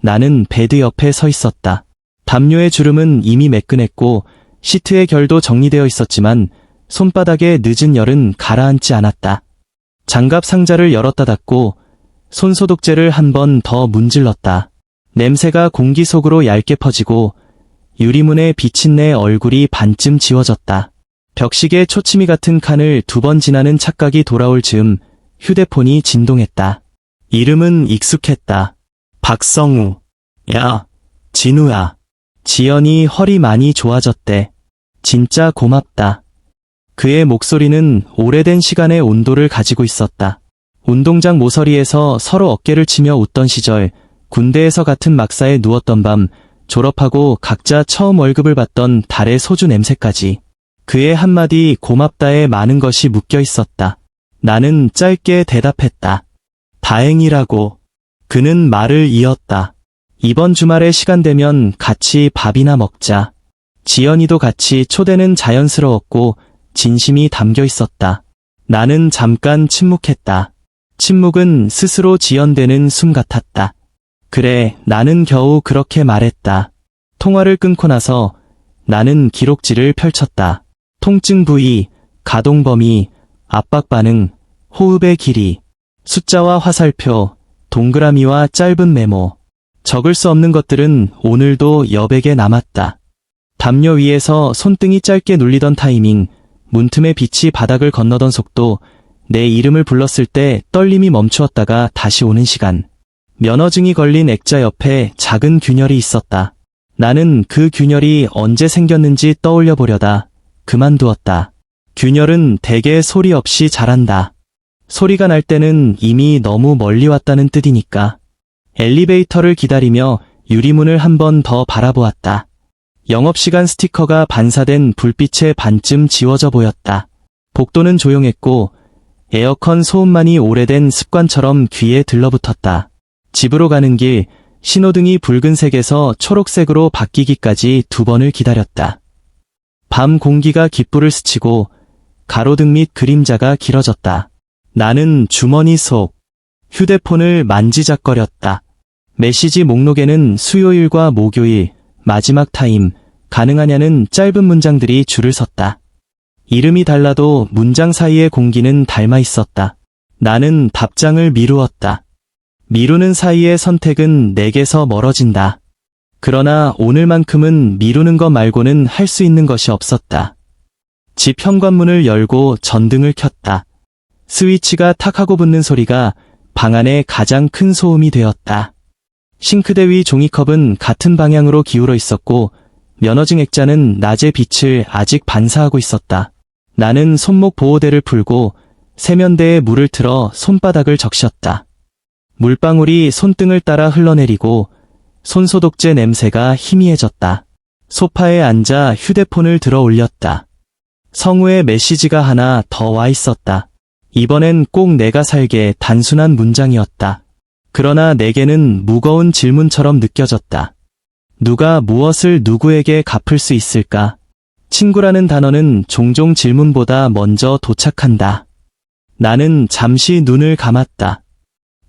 S1: 나는 베드 옆에 서 있었다. 담요의 주름은 이미 매끈했고 시트의 결도 정리되어 있었지만 손바닥에 늦은 열은 가라앉지 않았다. 장갑 상자를 열었다 닫고 손소독제를 한 번 더 문질렀다. 냄새가 공기 속으로 얇게 퍼지고 유리문에 비친 내 얼굴이 반쯤 지워졌다. 벽시계 초치미 같은 칸을 2번 지나는 착각이 돌아올 즈음 휴대폰이 진동했다. 이름은 익숙했다. 박성우. 야, 진우야. 지연이 허리 많이 좋아졌대. 진짜 고맙다. 그의 목소리는 오래된 시간의 온도를 가지고 있었다. 운동장 모서리에서 서로 어깨를 치며 웃던 시절, 군대에서 같은 막사에 누웠던 밤, 졸업하고 각자 처음 월급을 받던 달의 소주 냄새까지. 그의 한마디 고맙다에 많은 것이 묶여 있었다. 나는 짧게 대답했다. 다행이라고. 그는 말을 이었다. 이번 주말에 시간 되면 같이 밥이나 먹자. 지연이도 같이 초대는 자연스러웠고 진심이 담겨 있었다. 나는 잠깐 침묵했다. 침묵은 스스로 지연되는 숨 같았다. 그래, 나는 겨우 그렇게 말했다. 통화를 끊고 나서 나는 기록지를 펼쳤다. 통증 부위, 가동 범위, 압박 반응, 호흡의 길이, 숫자와 화살표, 동그라미와 짧은 메모. 적을 수 없는 것들은 오늘도 여백에 남았다. 담요 위에서 손등이 짧게 눌리던 타이밍, 문틈의 빛이 바닥을 건너던 속도, 내 이름을 불렀을 때 떨림이 멈추었다가 다시 오는 시간. 면허증이 걸린 액자 옆에 작은 균열이 있었다. 나는 그 균열이 언제 생겼는지 떠올려 보려다 그만두었다. 균열은 대개 소리 없이 자란다. 소리가 날 때는 이미 너무 멀리 왔다는 뜻이니까. 엘리베이터를 기다리며 유리문을 한 번 더 바라보았다. 영업시간 스티커가 반사된 불빛에 반쯤 지워져 보였다. 복도는 조용했고 에어컨 소음만이 오래된 습관처럼 귀에 들러붙었다. 집으로 가는 길, 신호등이 붉은색에서 초록색으로 바뀌기까지 2번을 기다렸다. 밤 공기가 깃불을 스치고 가로등 밑 그림자가 길어졌다. 나는 주머니 속 휴대폰을 만지작거렸다. 메시지 목록에는 수요일과 목요일, 마지막 타임, 가능하냐는 짧은 문장들이 줄을 섰다. 이름이 달라도 문장 사이의 공기는 닮아 있었다. 나는 답장을 미루었다. 미루는 사이의 선택은 내게서 멀어진다. 그러나 오늘만큼은 미루는 것 말고는 할 수 있는 것이 없었다. 집 현관문을 열고 전등을 켰다. 스위치가 탁 하고 붙는 소리가 방 안의 가장 큰 소음이 되었다. 싱크대 위 종이컵은 같은 방향으로 기울어 있었고 면허증 액자는 낮의 빛을 아직 반사하고 있었다. 나는 손목 보호대를 풀고 세면대에 물을 틀어 손바닥을 적셨다. 물방울이 손등을 따라 흘러내리고 손소독제 냄새가 희미해졌다. 소파에 앉아 휴대폰을 들어 올렸다. 성우의 메시지가 하나 더 와 있었다. 이번엔 꼭 내가 살게 단순한 문장이었다. 그러나 내게는 무거운 질문처럼 느껴졌다. 누가 무엇을 누구에게 갚을 수 있을까? 친구라는 단어는 종종 질문보다 먼저 도착한다. 나는 잠시 눈을 감았다.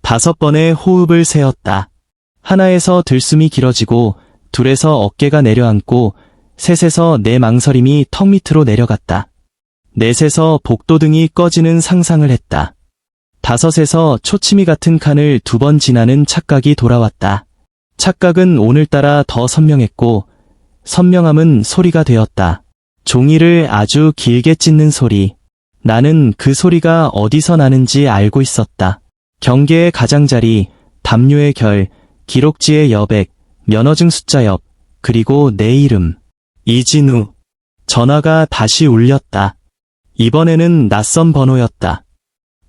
S1: 5번의 호흡을 세었다. 하나에서 들숨이 길어지고, 둘에서 어깨가 내려앉고, 셋에서 내 망설임이 턱 밑으로 내려갔다. 넷에서 복도등이 꺼지는 상상을 했다. 5에서 초치미 같은 칸을 2번 지나는 착각이 돌아왔다. 착각은 오늘따라 더 선명했고, 선명함은 소리가 되었다. 종이를 아주 길게 찢는 소리. 나는 그 소리가 어디서 나는지 알고 있었다. 경계의 가장자리, 담요의 결, 기록지의 여백, 면허증 숫자 옆, 그리고 내 이름. 이진우. 전화가 다시 울렸다. 이번에는 낯선 번호였다.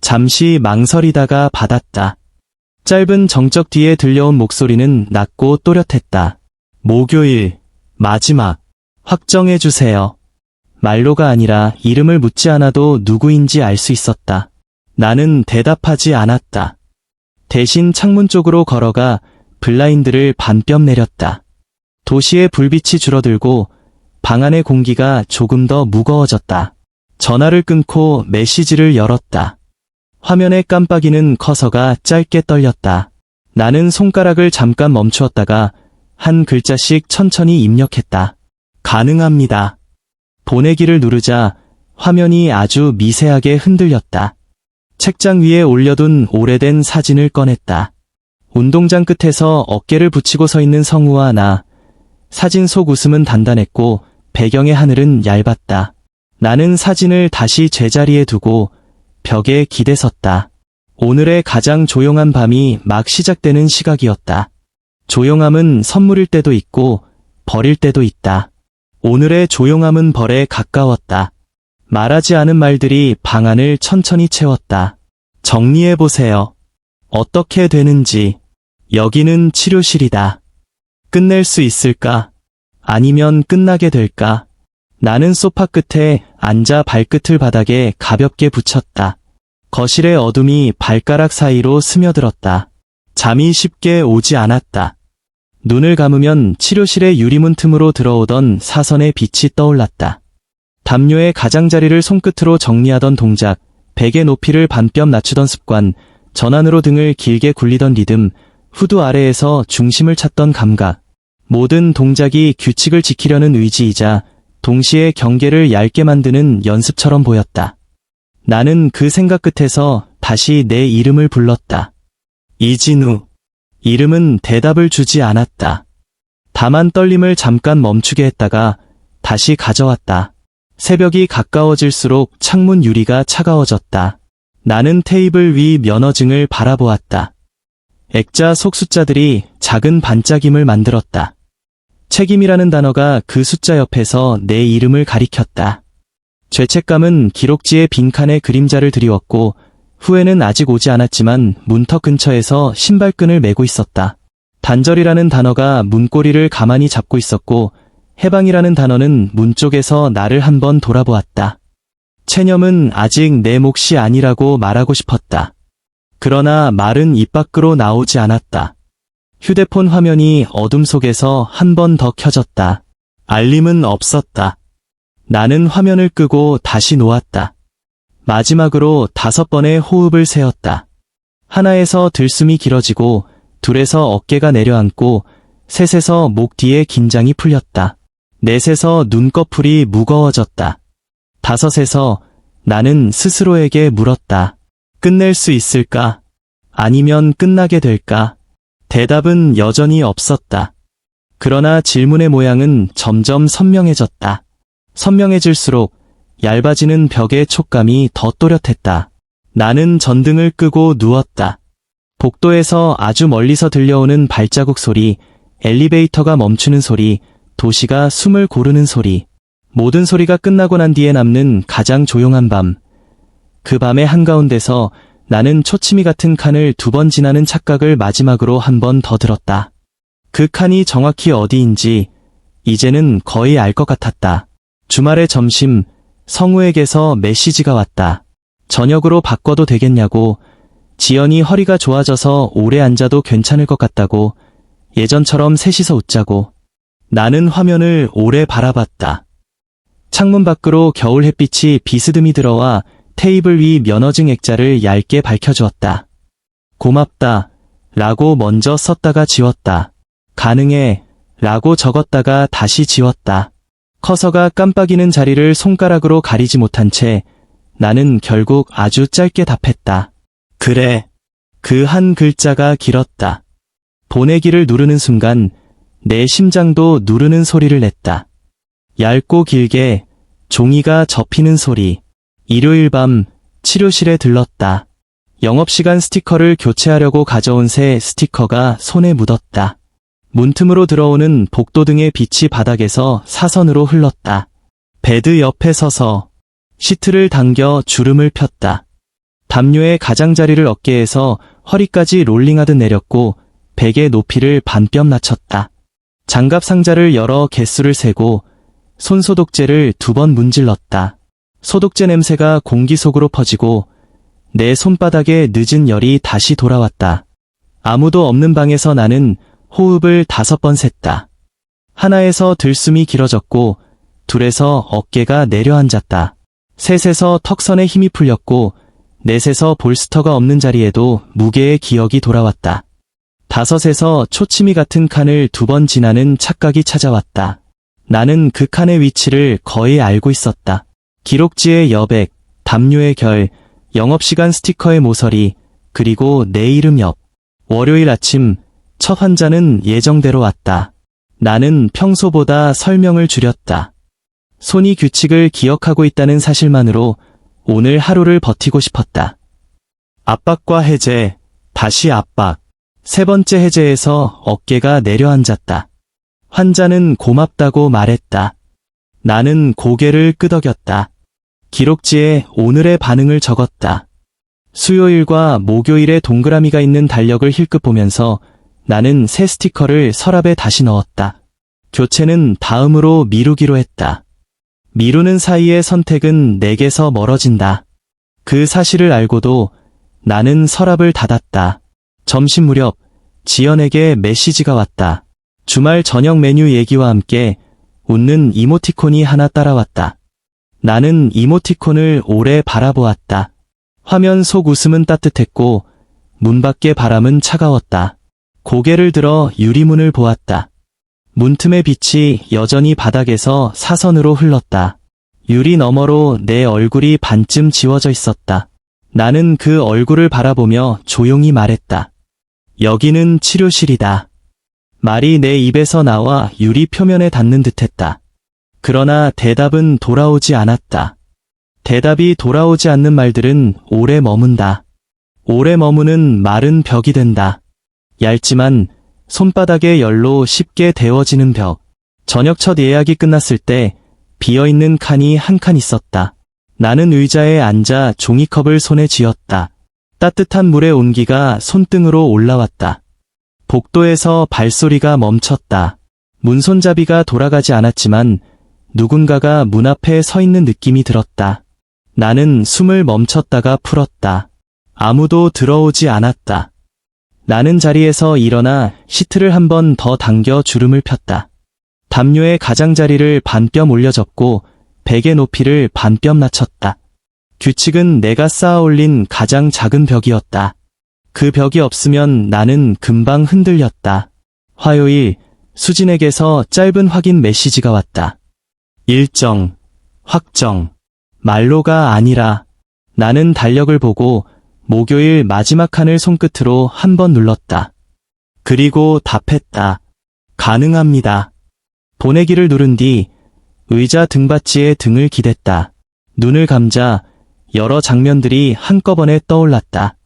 S1: 잠시 망설이다가 받았다. 짧은 정적 뒤에 들려온 목소리는 낮고 또렷했다. 목요일, 마지막, 확정해주세요. 말로가 아니라 이름을 묻지 않아도 누구인지 알 수 있었다. 나는 대답하지 않았다. 대신 창문 쪽으로 걸어가 블라인드를 반뼘 내렸다. 도시의 불빛이 줄어들고 방 안의 공기가 조금 더 무거워졌다. 전화를 끊고 메시지를 열었다. 화면의 깜빡이는 커서가 짧게 떨렸다. 나는 손가락을 잠깐 멈추었다가 한 글자씩 천천히 입력했다. 가능합니다. 보내기를 누르자 화면이 아주 미세하게 흔들렸다. 책장 위에 올려둔 오래된 사진을 꺼냈다. 운동장 끝에서 어깨를 붙이고 서 있는 성우와 나. 사진 속 웃음은 단단했고 배경의 하늘은 얇았다. 나는 사진을 다시 제자리에 두고 벽에 기대섰다. 오늘의 가장 조용한 밤이 막 시작되는 시각이었다. 조용함은 선물일 때도 있고 버릴 때도 있다. 오늘의 조용함은 벌에 가까웠다. 말하지 않은 말들이 방 안을 천천히 채웠다. 정리해보세요. 어떻게 되는지. 여기는 치료실이다. 끝낼 수 있을까? 아니면 끝나게 될까? 나는 소파 끝에 앉아 발끝을 바닥에 가볍게 붙였다. 거실의 어둠이 발가락 사이로 스며들었다. 잠이 쉽게 오지 않았다. 눈을 감으면 치료실의 유리문 틈으로 들어오던 사선의 빛이 떠올랐다. 담요의 가장자리를 손끝으로 정리하던 동작, 베개 높이를 반뼘 낮추던 습관, 전환으로 등을 길게 굴리던 리듬, 후두 아래에서 중심을 찾던 감각, 모든 동작이 규칙을 지키려는 의지이자 동시에 경계를 얇게 만드는 연습처럼 보였다. 나는 그 생각 끝에서 다시 내 이름을 불렀다. 이진우. 이름은 대답을 주지 않았다. 다만 떨림을 잠깐 멈추게 했다가 다시 가져왔다. 새벽이 가까워질수록 창문 유리가 차가워졌다. 나는 테이블 위 면허증을 바라보았다. 액자 속 숫자들이 작은 반짝임을 만들었다. 책임이라는 단어가 그 숫자 옆에서 내 이름을 가리켰다. 죄책감은 기록지의 빈칸에 그림자를 드리웠고 후회는 아직 오지 않았지만 문턱 근처에서 신발끈을 매고 있었다. 단절이라는 단어가 문고리를 가만히 잡고 있었고 해방이라는 단어는 문 쪽에서 나를 한번 돌아보았다. 체념은 아직 내 몫이 아니라고 말하고 싶었다. 그러나 말은 입 밖으로 나오지 않았다. 휴대폰 화면이 어둠 속에서 한 번 더 켜졌다. 알림은 없었다. 나는 화면을 끄고 다시 놓았다. 마지막으로 5번의 호흡을 세었다. 하나에서 들숨이 길어지고, 둘에서 어깨가 내려앉고, 셋에서 목 뒤에 긴장이 풀렸다. 넷에서 눈꺼풀이 무거워졌다. 다섯에서 나는 스스로에게 물었다. 끝낼 수 있을까? 아니면 끝나게 될까? 대답은 여전히 없었다. 그러나 질문의 모양은 점점 선명해졌다. 선명해질수록 얇아지는 벽의 촉감이 더 또렷했다. 나는 전등을 끄고 누웠다. 복도에서 아주 멀리서 들려오는 발자국 소리, 엘리베이터가 멈추는 소리, 도시가 숨을 고르는 소리. 모든 소리가 끝나고 난 뒤에 남는 가장 조용한 밤. 그 밤의 한가운데서 나는 초치미 같은 칸을 2번 지나는 착각을 마지막으로 한 번 더 들었다. 그 칸이 정확히 어디인지 이제는 거의 알 것 같았다. 주말의 점심, 성우에게서 메시지가 왔다. 저녁으로 바꿔도 되겠냐고, 지연이 허리가 좋아져서 오래 앉아도 괜찮을 것 같다고, 예전처럼 셋이서 웃자고. 나는 화면을 오래 바라봤다. 창문 밖으로 겨울 햇빛이 비스듬히 들어와 테이블 위 면허증 액자를 얇게 밝혀주었다. 고맙다 라고 먼저 썼다가 지웠다. 가능해 라고 적었다가 다시 지웠다. 커서가 깜빡이는 자리를 손가락으로 가리지 못한 채 나는 결국 아주 짧게 답했다. 그래. 그 한 글자가 길었다. 보내기를 누르는 순간 내 심장도 누르는 소리를 냈다. 얇고 길게 종이가 접히는 소리. 일요일 밤 치료실에 들렀다. 영업시간 스티커를 교체하려고 가져온 새 스티커가 손에 묻었다. 문틈으로 들어오는 복도등의 빛이 바닥에서 사선으로 흘렀다. 베드 옆에 서서 시트를 당겨 주름을 폈다. 담요의 가장자리를 어깨에서 허리까지 롤링하듯 내렸고 베개 높이를 반뼘 낮췄다. 장갑 상자를 열어 개수를 세고 손소독제를 2번 문질렀다. 소독제 냄새가 공기 속으로 퍼지고 내 손바닥에 늦은 열이 다시 돌아왔다. 아무도 없는 방에서 나는 호흡을 5번 셌다. 하나에서 들숨이 길어졌고 둘에서 어깨가 내려앉았다. 셋에서 턱선에 힘이 풀렸고 넷에서 볼스터가 없는 자리에도 무게의 기억이 돌아왔다. 다섯에서 초치미 같은 칸을 2번 지나는 착각이 찾아왔다. 나는 그 칸의 위치를 거의 알고 있었다. 기록지의 여백, 담요의 결, 영업시간 스티커의 모서리, 그리고 내 이름 옆. 월요일 아침 첫 환자는 예정대로 왔다. 나는 평소보다 설명을 줄였다. 손이 규칙을 기억하고 있다는 사실만으로 오늘 하루를 버티고 싶었다. 압박과 해제, 다시 압박. 3번째 해제에서 어깨가 내려앉았다. 환자는 고맙다고 말했다. 나는 고개를 끄덕였다. 기록지에 오늘의 반응을 적었다. 수요일과 목요일에 동그라미가 있는 달력을 힐끗 보면서 나는 새 스티커를 서랍에 다시 넣었다. 교체는 다음으로 미루기로 했다. 미루는 사이의 선택은 내게서 멀어진다. 그 사실을 알고도 나는 서랍을 닫았다. 점심 무렵 지연에게 메시지가 왔다. 주말 저녁 메뉴 얘기와 함께 웃는 이모티콘이 하나 따라왔다. 나는 이모티콘을 오래 바라보았다. 화면 속 웃음은 따뜻했고 문 밖의 바람은 차가웠다. 고개를 들어 유리문을 보았다. 문틈의 빛이 여전히 바닥에서 사선으로 흘렀다. 유리 너머로 내 얼굴이 반쯤 지워져 있었다. 나는 그 얼굴을 바라보며 조용히 말했다. 여기는 치료실이다. 말이 내 입에서 나와 유리 표면에 닿는 듯했다. 그러나 대답은 돌아오지 않았다. 대답이 돌아오지 않는 말들은 오래 머문다. 오래 머무는 말은 벽이 된다. 얇지만 손바닥의 열로 쉽게 데워지는 벽. 저녁 첫 예약이 끝났을 때 비어있는 칸이 한 칸 있었다. 나는 의자에 앉아 종이컵을 손에 쥐었다. 따뜻한 물의 온기가 손등으로 올라왔다. 복도에서 발소리가 멈췄다. 문손잡이가 돌아가지 않았지만 누군가가 문 앞에 서 있는 느낌이 들었다. 나는 숨을 멈췄다가 풀었다. 아무도 들어오지 않았다. 나는 자리에서 일어나 시트를 한 번 더 당겨 주름을 폈다. 담요의 가장자리를 반뼘 올려접고 베개 높이를 반뼘 낮췄다. 규칙은 내가 쌓아 올린 가장 작은 벽이었다. 그 벽이 없으면 나는 금방 흔들렸다. 화요일 수진에게서 짧은 확인 메시지가 왔다. 일정, 확정, 말로가 아니라. 나는 달력을 보고 목요일 마지막 칸을 손끝으로 한 번 눌렀다. 그리고 답했다. 가능합니다. 보내기를 누른 뒤 의자 등받이에 등을 기댔다. 눈을 감자 여러 장면들이 한꺼번에 떠올랐다.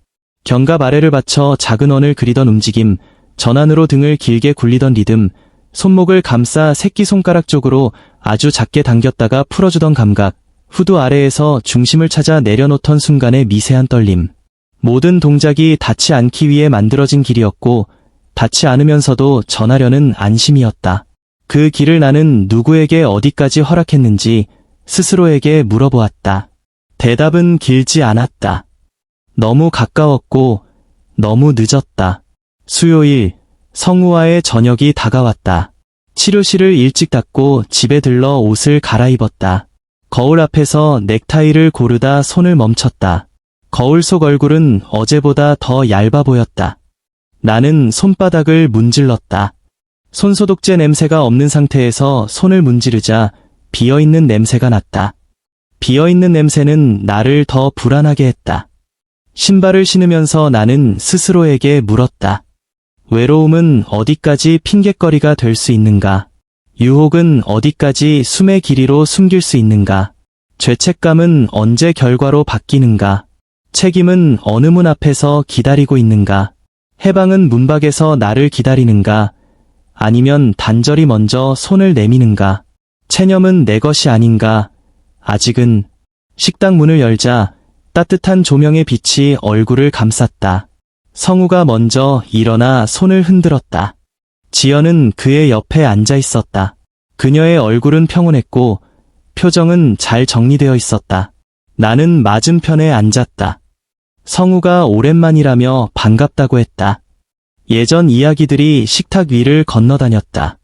S1: 견갑 아래를 받쳐 작은 원을 그리던 움직임, 전환으로 등을 길게 굴리던 리듬, 손목을 감싸 새끼손가락 쪽으로 아주 작게 당겼다가 풀어주던 감각, 후두 아래에서 중심을 찾아 내려놓던 순간의 미세한 떨림. 모든 동작이 닿지 않기 위해 만들어진 길이었고 닿지 않으면서도 전하려는 안심이었다. 그 길을 나는 누구에게 어디까지 허락했는지 스스로에게 물어보았다. 대답은 길지 않았다. 너무 가까웠고 너무 늦었다. 수요일, 성우와의 저녁이 다가왔다. 치료실을 일찍 닫고 집에 들러 옷을 갈아입었다. 거울 앞에서 넥타이를 고르다 손을 멈췄다. 거울 속 얼굴은 어제보다 더 얇아 보였다. 나는 손바닥을 문질렀다. 손소독제 냄새가 없는 상태에서 손을 문지르자 비어있는 냄새가 났다. 비어있는 냄새는 나를 더 불안하게 했다. 신발을 신으면서 나는 스스로에게 물었다. 외로움은 어디까지 핑곗거리가 될 수 있는가? 유혹은 어디까지 숨의 길이로 숨길 수 있는가? 죄책감은 언제 결과로 바뀌는가? 책임은 어느 문 앞에서 기다리고 있는가? 해방은 문 밖에서 나를 기다리는가? 아니면 단절이 먼저 손을 내미는가? 체념은 내 것이 아닌가? 아직은. 식당 문을 열자 따뜻한 조명의 빛이 얼굴을 감쌌다. 성우가 먼저 일어나 손을 흔들었다. 지연은 그의 옆에 앉아 있었다. 그녀의 얼굴은 평온했고 표정은 잘 정리되어 있었다. 나는 맞은편에 앉았다. 성우가 오랜만이라며 반갑다고 했다. 예전 이야기들이 식탁 위를 건너다녔다.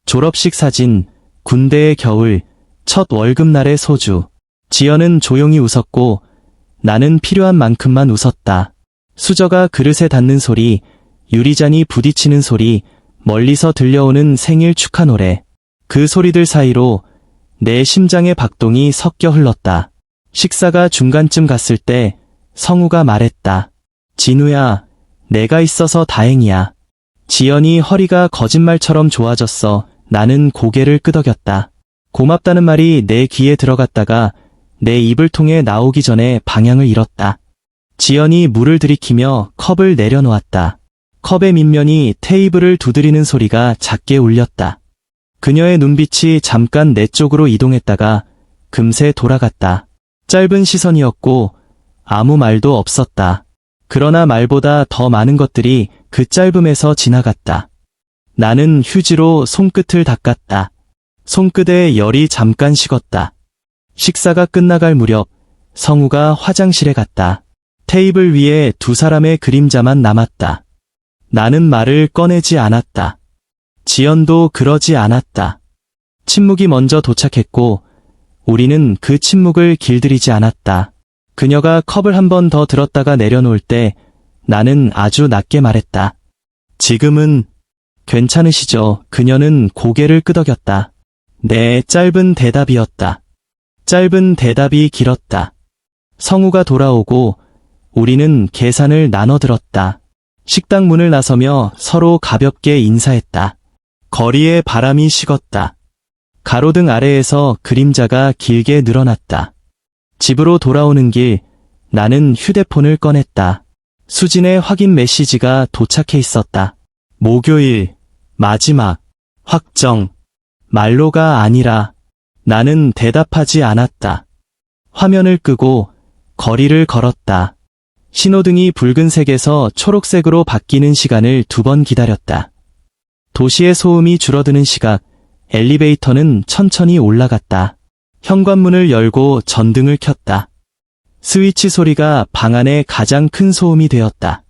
S1: 졸업식 사진, 군대의 겨울, 첫 월급날의 소주. 지연은 조용히 웃었고 나는 필요한 만큼만 웃었다. 수저가 그릇에 닿는 소리, 유리잔이 부딪히는 소리, 멀리서 들려오는 생일 축하 노래. 그 소리들 사이로 내 심장의 박동이 섞여 흘렀다. 식사가 중간쯤 갔을 때 성우가 말했다. 진우야, 내가 있어서 다행이야. 지연이 허리가 거짓말처럼 좋아졌어. 나는 고개를 끄덕였다. 고맙다는 말이 내 귀에 들어갔다가 내 입을 통해 나오기 전에 방향을 잃었다. 지연이 물을 들이키며 컵을 내려놓았다. 컵의 밑면이 테이블을 두드리는 소리가 작게 울렸다. 그녀의 눈빛이 잠깐 내 쪽으로 이동했다가 금세 돌아갔다. 짧은 시선이었고 아무 말도 없었다. 그러나 말보다 더 많은 것들이 그 짧음에서 지나갔다. 나는 휴지로 손끝을 닦았다. 손끝에 열이 잠깐 식었다. 식사가 끝나갈 무렵 성우가 화장실에 갔다. 테이블 위에 두 사람의 그림자만 남았다. 나는 말을 꺼내지 않았다. 지연도 그러지 않았다. 침묵이 먼저 도착했고 우리는 그 침묵을 길들이지 않았다. 그녀가 컵을 한 번 더 들었다가 내려놓을 때 나는 아주 낮게 말했다. 지금은 괜찮으시죠? 그녀는 고개를 끄덕였다. 네, 짧은 대답이었다. 짧은 대답이 길었다. 성우가 돌아오고 우리는 계산을 나눠 들었다. 식당 문을 나서며 서로 가볍게 인사했다. 거리에 바람이 식었다. 가로등 아래에서 그림자가 길게 늘어났다. 집으로 돌아오는 길, 나는 휴대폰을 꺼냈다. 수진의 확인 메시지가 도착해 있었다. 목요일, 마지막, 확정, 말로가 아니라. 나는 대답하지 않았다. 화면을 끄고 거리를 걸었다. 신호등이 붉은색에서 초록색으로 바뀌는 시간을 2번 기다렸다. 도시의 소음이 줄어드는 시각, 엘리베이터는 천천히 올라갔다. 현관문을 열고 전등을 켰다. 스위치 소리가 방 안의 가장 큰 소음이 되었다.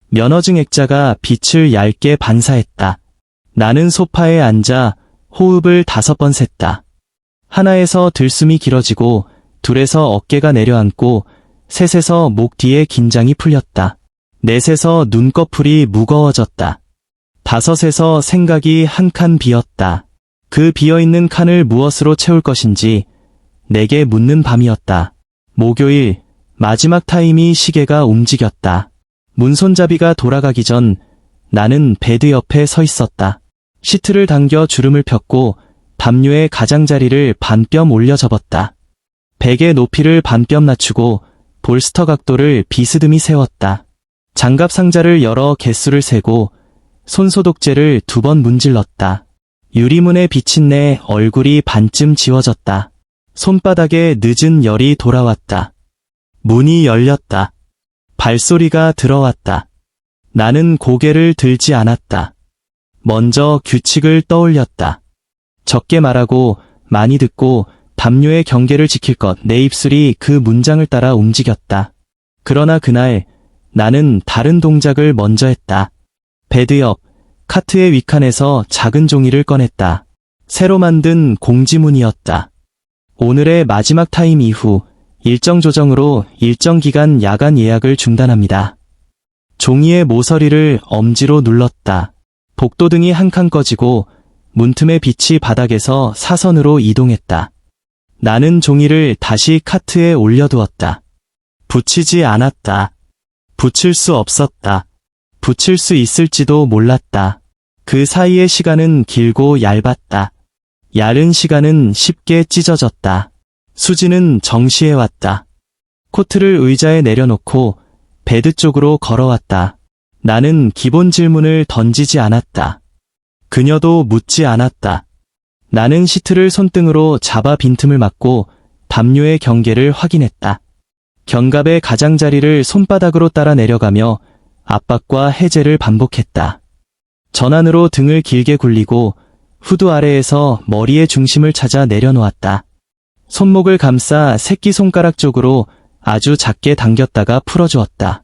S1: 면허증 액자가 빛을 얇게 반사했다. 나는 소파에 앉아 호흡을 5번 셌다. 하나에서 들숨이 길어지고, 둘에서 어깨가 내려앉고, 셋에서 목 뒤에 긴장이 풀렸다. 넷에서 눈꺼풀이 무거워졌다. 5에서 생각이 한 칸 비었다. 그 비어있는 칸을 무엇으로 채울 것인지 내게 묻는 밤이었다. 목요일, 마지막 타임이 시계가 움직였다. 문손잡이가 돌아가기 전 나는 베드 옆에 서 있었다. 시트를 당겨 주름을 폈고 담요의 가장자리를 반뼘 올려 접었다. 베개 높이를 반뼘 낮추고 볼스터 각도를 비스듬히 세웠다. 장갑 상자를 열어 개수를 세고 손소독제를 2번 문질렀다. 유리문에 비친 내 얼굴이 반쯤 지워졌다. 손바닥에 늦은 열이 돌아왔다. 문이 열렸다. 발소리가 들어왔다. 나는 고개를 들지 않았다. 먼저 규칙을 떠올렸다. 적게 말하고 많이 듣고 담요의 경계를 지킬 것. 내 입술이 그 문장을 따라 움직였다. 그러나 그날 나는 다른 동작을 먼저 했다. 베드 옆 카트의 윗칸에서 작은 종이를 꺼냈다. 새로 만든 공지문이었다. 오늘의 마지막 타임 이후 일정 조정으로 일정 기간 야간 예약을 중단합니다. 종이의 모서리를 엄지로 눌렀다. 복도등이 한 칸 꺼지고 문틈의 빛이 바닥에서 사선으로 이동했다. 나는 종이를 다시 카트에 올려두었다. 붙이지 않았다. 붙일 수 없었다. 붙일 수 있을지도 몰랐다. 그 사이의 시간은 길고 얇았다. 야른 시간은 쉽게 찢어졌다. 수지는 정시해왔다. 코트를 의자에 내려놓고 베드 쪽으로 걸어왔다. 나는 기본 질문을 던지지 않았다. 그녀도 묻지 않았다. 나는 시트를 손등으로 잡아 빈틈을 막고 담요의 경계를 확인했다. 견갑의 가장자리를 손바닥으로 따라 내려가며 압박과 해제를 반복했다. 전환으로 등을 길게 굴리고 후드 아래에서 머리의 중심을 찾아 내려놓았다. 손목을 감싸 새끼손가락 쪽으로 아주 작게 당겼다가 풀어주었다.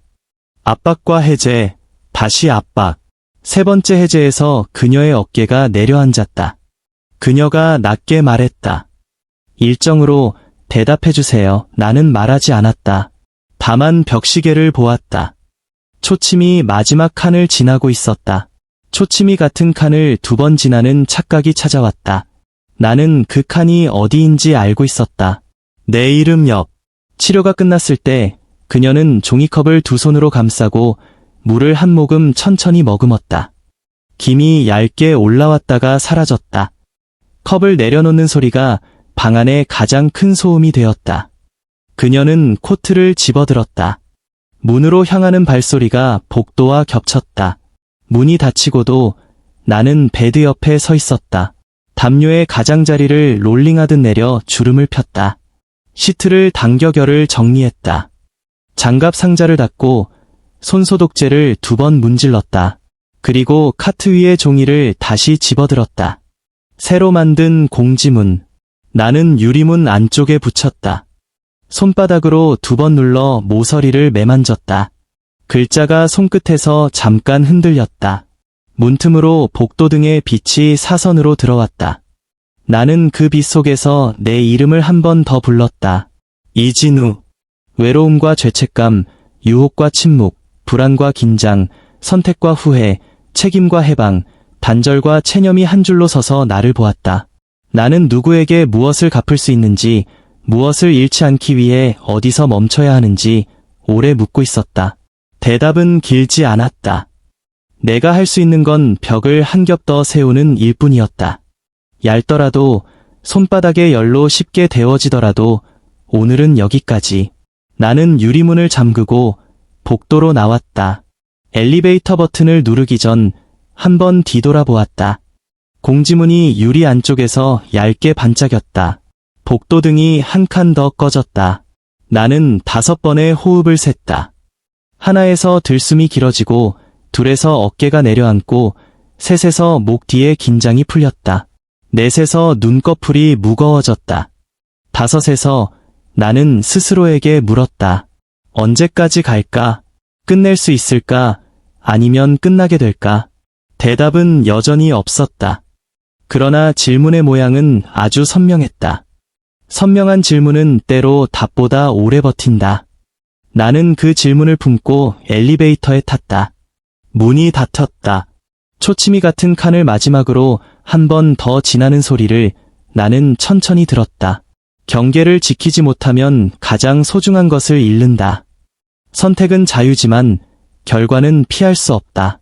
S1: 압박과 해제, 다시 압박. 3번째 해제에서 그녀의 어깨가 내려앉았다. 그녀가 낮게 말했다. 일정으로 대답해주세요. 나는 말하지 않았다. 다만 벽시계를 보았다. 초침이 마지막 칸을 지나고 있었다. 초침이 같은 칸을 2번 지나는 착각이 찾아왔다. 나는 그 칸이 어디인지 알고 있었다. 내 이름 옆. 치료가 끝났을 때 그녀는 종이컵을 2손으로 감싸고 물을 한 모금 천천히 머금었다. 김이 얇게 올라왔다가 사라졌다. 컵을 내려놓는 소리가 방 안의 가장 큰 소음이 되었다. 그녀는 코트를 집어들었다. 문으로 향하는 발소리가 복도와 겹쳤다. 문이 닫히고도 나는 베드 옆에 서 있었다. 담요의 가장자리를 롤링하듯 내려 주름을 폈다. 시트를 당겨 결을 정리했다. 장갑 상자를 닫고 손소독제를 2번 문질렀다. 그리고 카트 위의 종이를 다시 집어들었다. 새로 만든 공지문. 나는 유리문 안쪽에 붙였다. 손바닥으로 2번 눌러 모서리를 매만졌다. 글자가 손끝에서 잠깐 흔들렸다. 문틈으로 복도등의 빛이 사선으로 들어왔다. 나는 그 빛 속에서 내 이름을 한 번 더 불렀다. 이진우. 외로움과 죄책감, 유혹과 침묵, 불안과 긴장, 선택과 후회, 책임과 해방, 단절과 체념이 한 줄로 서서 나를 보았다. 나는 누구에게 무엇을 갚을 수 있는지, 무엇을 잃지 않기 위해 어디서 멈춰야 하는지 오래 묻고 있었다. 대답은 길지 않았다. 내가 할 수 있는 건 벽을 한 겹 더 세우는 일뿐이었다. 얇더라도, 손바닥의 열로 쉽게 데워지더라도 오늘은 여기까지. 나는 유리문을 잠그고 복도로 나왔다. 엘리베이터 버튼을 누르기 전 한 번 뒤돌아보았다. 공지문이 유리 안쪽에서 얇게 반짝였다. 복도등이 한 칸 더 꺼졌다. 나는 5번의 호흡을 셌다. 하나에서 들숨이 길어지고, 둘에서 어깨가 내려앉고, 셋에서 목 뒤에 긴장이 풀렸다. 넷에서 눈꺼풀이 무거워졌다. 5에서 나는 스스로에게 물었다. 언제까지 갈까? 끝낼 수 있을까? 아니면 끝나게 될까? 대답은 여전히 없었다. 그러나 질문의 모양은 아주 선명했다. 선명한 질문은 때로 답보다 오래 버틴다. 나는 그 질문을 품고 엘리베이터에 탔다. 문이 닫혔다. 초치미 같은 칸을 마지막으로 한 번 더 지나는 소리를 나는 천천히 들었다. 경계를 지키지 못하면 가장 소중한 것을 잃는다. 선택은 자유지만 결과는 피할 수 없다.